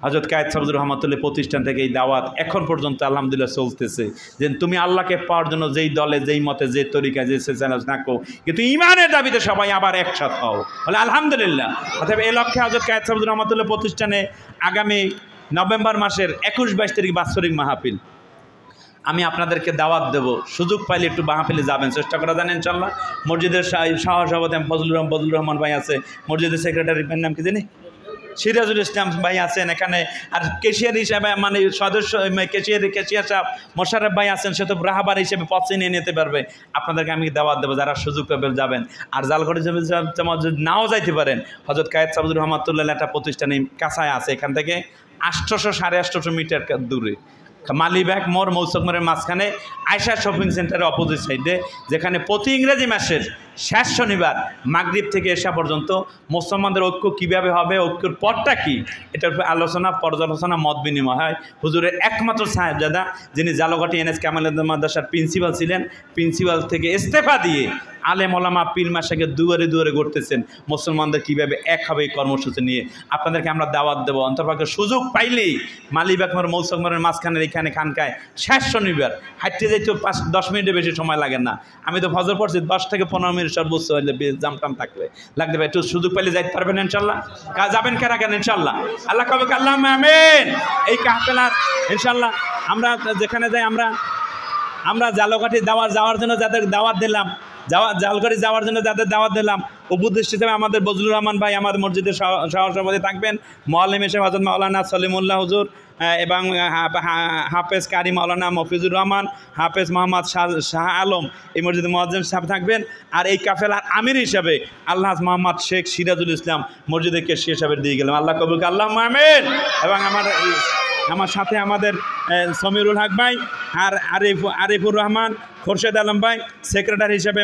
হযরত কায়েদ সাবজুর রহমতুল্লাহ প্রতিষ্ঠান থেকে এই দাওয়াত এখন পর্যন্ত আলহামদুলিল্লাহ চলতেছে, যে তুমি আল্লাহকে পাওয়ার জন্য যেই দলে, যেই মতে, যে তরিকায়, যে চ্যালেঞ্জ থাকো, কিন্তু ঈমানের দাবিতে সবাই আবার একসাথ হও, বলে আলহামদুলিল্লাহ। অতএব এই লক্ষ্যে হযরত কায়েদ সাবজুর রহমতুল্লাহ প্রতিষ্ঠানে আগামী নভেম্বর মাসের 21-22 তারিখ বাৎসরিক মাহফিল আমি আপনাদেরকে দাওয়াত দেব। সুযোগ পাইলে একটু মাহফিলে যাবেন, চেষ্টা করা জানেন ইনশাআল্লাহ। মসজিদের সভাপতি ফজলুর রহমান ভাই আছে, মসজিদের সেক্রেটারি নাম কি জানি, সিরাজুল ইসলাম ভাই আছেন এখানে, আর কেশিয়ার হিসাবে মানে সদস্য কেশিয়ার সাহেব মোশাররফ ভাই আছেন, সে তো রাহাবার হিসেবে পথ চিনিয়ে নিতে পারবে। আপনাদেরকে আমি দাওয়াত দেবো, যারা সুযোগ পাবেন যাবেন। আর জালগড়ে যদি নাও যাইতে পারেন, হযরত কায়েদ সাবজুর রহমতুল্লাহ একটা প্রতিষ্ঠানে কাছায় আছে, এখান থেকে 800-850 মিটার দূরে, মালিবাগ মোড়, মৌসুক মোড়ের মাঝখানে, আয়শা শপিং সেন্টারের অপোজিট সাইডে, যেখানে প্রতি ইংরেজি মাসের শেষ শনিবার মাগরিব থেকে এশা পর্যন্ত মুসলমানদের ঐক্য কীভাবে হবে, ঐক্যের পথটা কী, এটার উপরে আলোচনা, পর্যালোচনা, মত বিনিময় হয়। হুজুরের একমাত্র সাহেবজাদা, যিনি জালকাঠি এনএস কামালউদ্দিন মাদ্রাসার প্রিন্সিপাল ছিলেন, প্রিন্সিপাল থেকে ইস্তেফা দিয়ে আলেম ওলামা পীর মাশাইখকে দুয়ারে দুয়ারে ঘুরতেছেন মুসলমানদের কীভাবে এক হবে এই কর্মসূচি নিয়ে। আপনাদেরকে আমরা দাওয়াত দেবো, অন্তর্পক্ষে সুযোগ পাইলেই মালিবাগ মোড়, মৌসুক মোড়ের মাঝখানের এখানে খানকায় শেষ শনিবার হাঁটতে যাইতেও 5-10 মিনিটের বেশি সময় লাগে না। আমি তো ফজর পড়ছি 10 থেকে 15 মিনিট সর্বোচ্চ হইলে, জামটাম থাকলে লাগবে। একটু সুযোগ পাইলে যাইতে পারবেন ইনশাল্লাহ, যাবেন কারা কেন ইনশাল্লাহ। আল্লাহ কবে আল্লাহুম্মা আমিন। এই কাফেলার ইনশাল্লাহ আমরা যেখানে যাই, আমরা জালকাঠি যাওয়ার জন্য যাদের দাওয়াত দিলাম, জালকাঠি যাওয়ার জন্য যাদের দাওয়াত দিলাম, উপদেষ্টা হিসেবে আমাদের বজলুর রহমান ভাই আমাদের মসজিদের সহসভাপতি থাকবেন, মুআল্লিম হিসেবে হযরত মাওলানা সলিমুল্লাহ হুজুর, এবং হাফেজ কারি মাওলানা মফিজুর রহমান, হাফেজ মোহাম্মদ শাহ আলম এই মসজিদের মুয়াজ্জিন সাহেব থাকবেন। আর এই কাফেলার আমির হিসাবে আল্লাহ মোহাম্মদ শেখ সিরাজুল ইসলাম মসজিদের কেশিয়া সাহেবের দিয়ে গেলাম। আল্লাহ কবুল করুন, আল্লাহুম্মা আমিন। এবং আমার সাথে আমাদের সমীরুল হক ভাই, আর আরিফুর রহমান, খোরশেদ আলম ভাই, সেক্রেটারি হিসেবে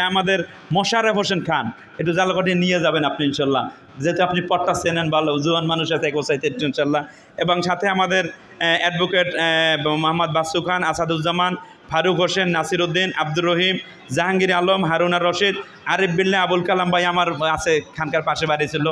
আমাদের মোশাররফ হোসেন খান, একটু জালকাঠি নিয়ে যাবেন আপনি ইনশাল্লাহ, যেহেতু আপনি পথটা চেনেন ভালো, জুয়ান মানুষ আছে গোসাইতে ইনশাল্লাহ। এবং সাথে আমাদের অ্যাডভোকেট মোহাম্মদ বাসু খান, আসাদুজ্জামান, ফারুক হোসেন, নাসির উদ্দিন, আব্দুর রহিম, জাহাঙ্গীর আলম, হারুন আর রশিদ, আরিফ বিল্লাহ, আবুল কালাম ভাই আমার আছে, খানকার পাশে বাড়ি ছিল।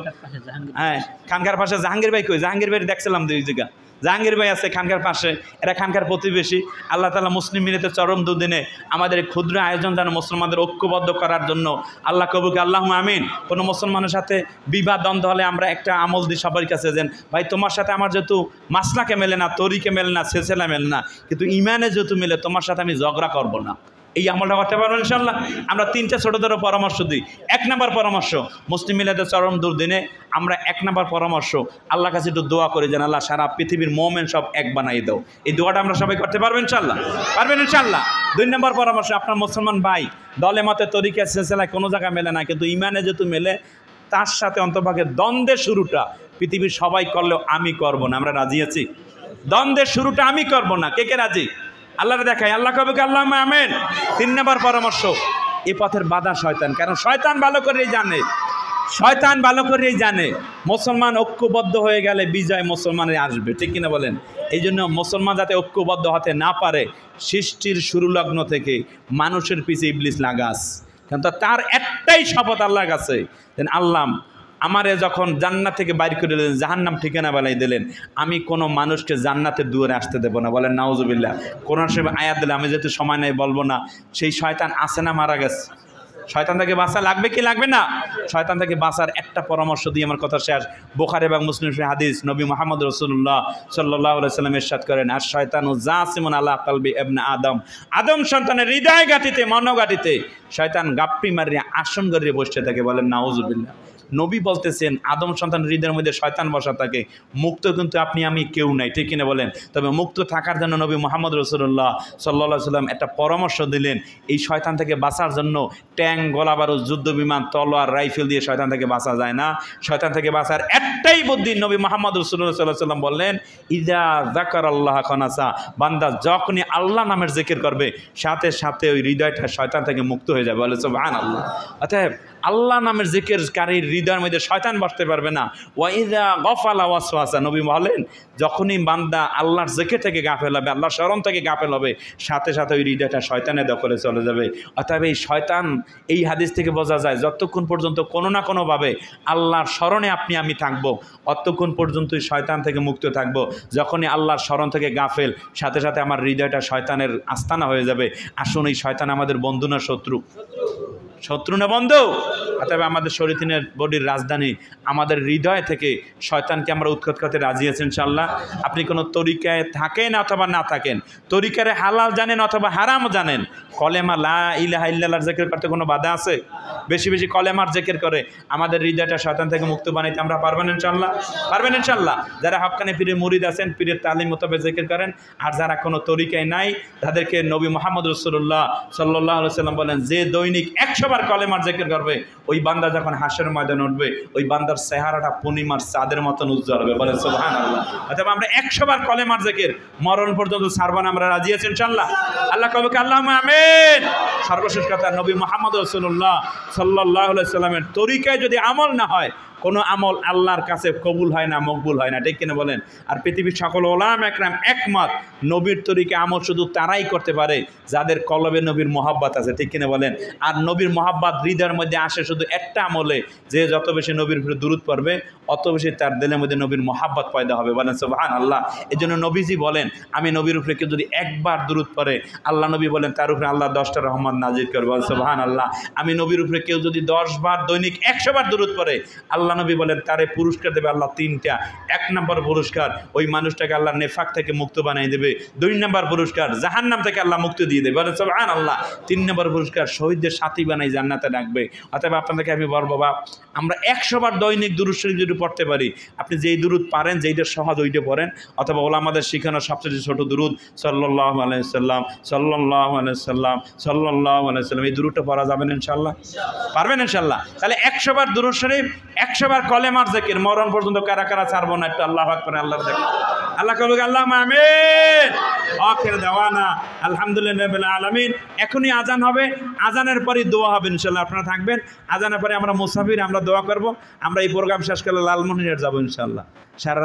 হ্যাঁ, খানকার পাশে জাহাঙ্গীর ভাই কই? জাহাঙ্গীর ভাই দেখছিলাম 2 জায়গা, জাহাঙ্গীর ভাই আছে খানকার পাশে, এরা খানকার প্রতিবেশী। আল্লাহ তাআলা মুসলিম মিলাতে চরম দুদিনে আমাদের ক্ষুদ্র আয়োজন যেন মুসলমানদের ঐক্যবদ্ধ করার জন্য আল্লাহ কবুল করুন, আল্লাহুম্মা আমিন। কোনো মুসলমানের সাথে বিবাদ দ্বন্দ্ব হলে আমরা একটা আমল দিই সবার কাছে, যেন ভাই তোমার সাথে আমার যেহেতু মাসলাকে মেলে না, তরিকে মেলে না, সেলসিলা মেলে না, কিন্তু ইমানে যেহেতু মেলে, তোমার সাথে আমি ঝগড়া করবো না। এই আমলটা করতে পারবেন ইনশাল্লাহ। আমরা 3টা ছোটোদের পরামর্শ দিই। 1 নম্বর পরামর্শ, মুসলিম মিলাদের চরম দুর্দিনে আমরা 1 নম্বর পরামর্শ, আল্লাহর কাছে একটু দোয়া করি যেন আল্লাহ সারা পৃথিবীর মোমেন সব এক বানাই দাও। এই দোয়াটা আমরা সবাই করতে পারবেন ইনশাল্লাহ, পারবেন ইনশাল্লাহ। 2 নম্বর পরামর্শ, আপনার মুসলমান ভাই দলে মতে তরিকা সিলসিলায় কোনো জায়গায় মেলে না, কিন্তু ইমানে যেহেতু মেলে, তার সাথে অন্তর্ভাগে দ্বন্দ্বের শুরুটা পৃথিবীর সবাই করলেও আমি করব না। আমরা রাজি আছি? দ্বন্দ্বের শুরুটা আমি করব না। কে কে রাজি? আল্লাহরে দেখাই, আল্লাহ কবে আল্লাহুম্মা আমিন। 3 নম্বর পরামর্শ, এই পথের বাধা শয়তান, কারণ শয়তান ভালো করেই জানে শয়তান ভালো করেই জানে মুসলমান ঐক্যবদ্ধ হয়ে গেলে বিজয় মুসলমানের আসবে, ঠিক কিনা বলেন? এই জন্য মুসলমান যাতে ঐক্যবদ্ধ হতে না পারে, সৃষ্টির শুরু লগ্ন থেকে মানুষের পিছে ইবলিস লাগাস। কিন্তু তার একটাই শপথ আল্লাহর কাছে, আল্লাহ আমারে যখন জান্নাত থেকে বাইর করে দিলেন, জাহান্নাম ঠিকানা বানাই দিলেন, আমি কোনো মানুষকে জান্নাতের দুয়ারে আসতে দেবো না। বলেন নাউজুবিল্লাহ। কোরআন শরীফে আয়াত দিলে, আমি যেহেতু সময় নেই বলবো না, সেই শয়তান আছে না মারা গেছে? শয়তান থেকে বাঁচা লাগবে কি লাগবে না? শয়তান থেকে বাঁচার একটা পরামর্শ দিয়ে আমার কথা শেষ। বুখারী এবং মুসলিম হাদিস, নবী মুহাম্মদ রাসূলুল্লাহ সাল্লাল্লাহু আলাইহি ওয়াসাল্লাম ইরশাদ করেন, আর শয়তানু জাসিমুন আলা কলবি ইবনে আদম, আদম সন্তানের হৃদয় গাঁটিতে, মনোগাঁটিতে শয়তান গাপ্পি মারিয়ে আসন গড়িয়ে বসে থাকে। বলেন নাউজুবিল্লাহ। নবী বলতেছেন আদম সন্তান হৃদয়ের মধ্যে শয়তান বসা থাকে, মুক্ত কিন্তু আপনি আমি কেউ নাই, ঠিক কিনা বলেন? তবে মুক্ত থাকার জন্য নবী মুহাম্মদ রাসূলুল্লাহ সাল্লাল্লাহু আলাইহি ওয়াসাল্লাম একটা পরামর্শ দিলেন। এই শয়তান থেকে বাঁচার জন্য ট্যাঙ্ক, গোলাবারুদ, যুদ্ধ বিমান, তলোয়ার, রাইফেল দিয়ে শয়তান থেকে বাঁচা যায় না। শয়তান থেকে বাঁচার একটাই বুদ্ধি, নবী মুহাম্মদ রাসূলুল্লাহ সাল্লাল্লাহু আলাইহি ওয়াসাল্লাম বললেন, ইযা যাকারাল্লাহ খানাসা, বান্দা যখনই আল্লাহ নামের জিকির করবে, সাথে সাথে ওই হৃদয়টা শয়তান থেকে মুক্ত হয়ে যাবে। বলে সুবহানাল্লাহ। অতএব আল্লাহ নামের জিকিরকারীর হৃদয়ের মধ্যে শয়তান বসতে পারবে না। ওয়াইদা গফালা ওয়াসওয়াসা, নবী বলেন যখনই বান্দা আল্লাহর জিকির থেকে গাফেল হবে, আল্লাহর স্মরণ থেকে গাফেল হবে, সাথে সাথে ওই হৃদয়টা শয়তানের দখলে চলে যাবে। অতএব এই শয়তান, এই হাদিস থেকে বোঝা যায় যতক্ষণ পর্যন্ত কোনো না কোনোভাবে আল্লাহর স্মরণে আপনি আমি থাকবো, অতক্ষণ পর্যন্তই শয়তান থেকে মুক্ত থাকবো। যখনই আল্লাহর স্মরণ থেকে গাফেল, সাথে সাথে আমার হৃদয়টা শয়তানের আস্তানা হয়ে যাবে। আসুন, এই শয়তান আমাদের বন্ধু না শত্রু? শত্রু না বন্ধু? অতএব আমাদের শরীরের বডির রাজধানী, আমাদের হৃদয় থেকে শয়তানকে আমরা উৎখাত করতে রাজি আছি ইনশাআল্লাহ। আপনি কোনো তরিকায় থাকেন অথবা না থাকেন, তরিকারে হালাল জানেন অথবা হারাম জানেন, কলেমা লা ইলাহা ইল্লাল্লাহর জিকির করতে কোনো বাধা আছে? বেশি বেশি কলেমার জিকির করে আমাদের হৃদয়টা শয়তান থেকে মুক্ত বানাইতে আমরা পারবেন ইনশাআল্লাহ? পারবেন ইনশাআল্লাহ। যারা হক্কানি পীরের মুরিদ আছেন, পীরের তালিম মোতাবেক জিকির করেন, আর যারা কোনো তরিকায় নাই, তাদেরকে নবী মুহাম্মদ রাসূলুল্লাহ সাল্লাল্লাহু আলাইহি ওয়াসাল্লাম বলেন, যে দৈনিক 100 বার কলেমার জিকির করবে, ওই বান্দা যখন হাসরের ময়দানে উঠবে, ওই বান্দার চেহারাটা পূর্ণিমার চাঁদের মতন উজ্জ্বল হবে। বলেন সুবহানাল্লাহ। অথবা আমরা 100 বার কলেমার জিকির মরণ পর্যন্ত ছাড়ব না, আমরা রাজি আছি ইনশাআল্লাহ? আল্লাহ কবে আল্লাহুম্মা আমিন। সর্বশেষ কথা, নবী মুহাম্মদ রাসূলুল্লাহ সাল্লাল্লাহু আলাইহি ওয়াসাল্লামের তরিকায় যদি আমল না হয়, কোনো আমল আল্লাহর কাছে কবুল হয় না, মকবুল হয় না, ঠিক কিনা বলেন? আর পৃথিবীর সকল ওলামা একরাম একমত, নবীর তরিকা আমল শুধু তারাই করতে পারে যাদের কলবে নবীর মহব্বত আছে, ঠিক কিনা বলেন? আর নবীর মহব্বত হৃদয়ের মধ্যে আসে শুধু একটা আমলে, যে যত বেশি নবীর উপরে দুরূদ পড়বে, অত বেশি তার দিলের মধ্যে নবীর মহব্বত পয়দা হবে। বলেন সুবহানাল্লাহ। এই জন্য নবীজি বলেন, আমি নবীর উপরে কেউ যদি একবার দুরূদ পড়ে, আল্লাহ নবী বলেন তার উপরে আল্লাহ 10টা রহমত নাজিল করবে। বলেন সুবহানাল্লাহ। আমি নবীর উপরে কেউ যদি 10 বার দৈনিক 100 বার দুরূদ পড়ে, আল্লাহ নবী বলেন তারে পুরস্কার দেবে আল্লাহ 3টা। 1 নম্বর পুরস্কার, ওই মানুষটাকে আল্লাহ নেফাক থেকে মুক্ত বানিয়ে দেবে। 2 নম্বর পুরস্কার, জাহান্নাম থেকে আল্লাহ মুক্তি দিয়ে দেবে। বলেন সুবহানাল্লাহ। 3 নম্বর পুরস্কার, শহীদদের সাথী বানাই জান্নাতে ডাকবে। অতএব আপনাদেরকে আমি বলবো, বাবা, আমরা 100 বার দৈনিক দুরূদ শরীফ যদি পড়তে পারি, আপনি যেই দুরূদ পারেন, যেইটা সহজ ওইটা পড়েন, অথবা ওলামাদের শিখানো সবচেয়ে ছোট দুরূদ সাল্লাল্লাহু আলাইহি সাল্লাম, সাল্লাল্লাহু আলাইহি সাল্লাম, সাল্লাল্লাহু আলাইহি সাল্লাম, এই দুরূদটা পড়া যাবেন ইনশাআল্লাহ? পারবেন ইনশাআল্লাহ? তাহলে 100 বার দুরূদ শরীফ, 100 বার কলেমার জিকির, মরণ পর্যন্ত কারা কারা ছাড়বো না? একটু আল্লাহু আকবার, আল্লাহর দেখো। আল্লাহ কবুল, আল্লাহুম্মা আমিন। আখির দাওয়ানা আলহামদুলিল্লাহি রাব্বিল আলামিন। এখনই আজান হবে, আজানের পরে দোয়া হবে ইনশাআল্লাহ। আপনারা থাকবেন, আজানের পরে আমরা মুসাফির, আমরা দোয়া করব। আমরা এই প্রোগ্রাম শেষ করলে লালমনিরহাট যাব ইনশাআল্লাহ। সারা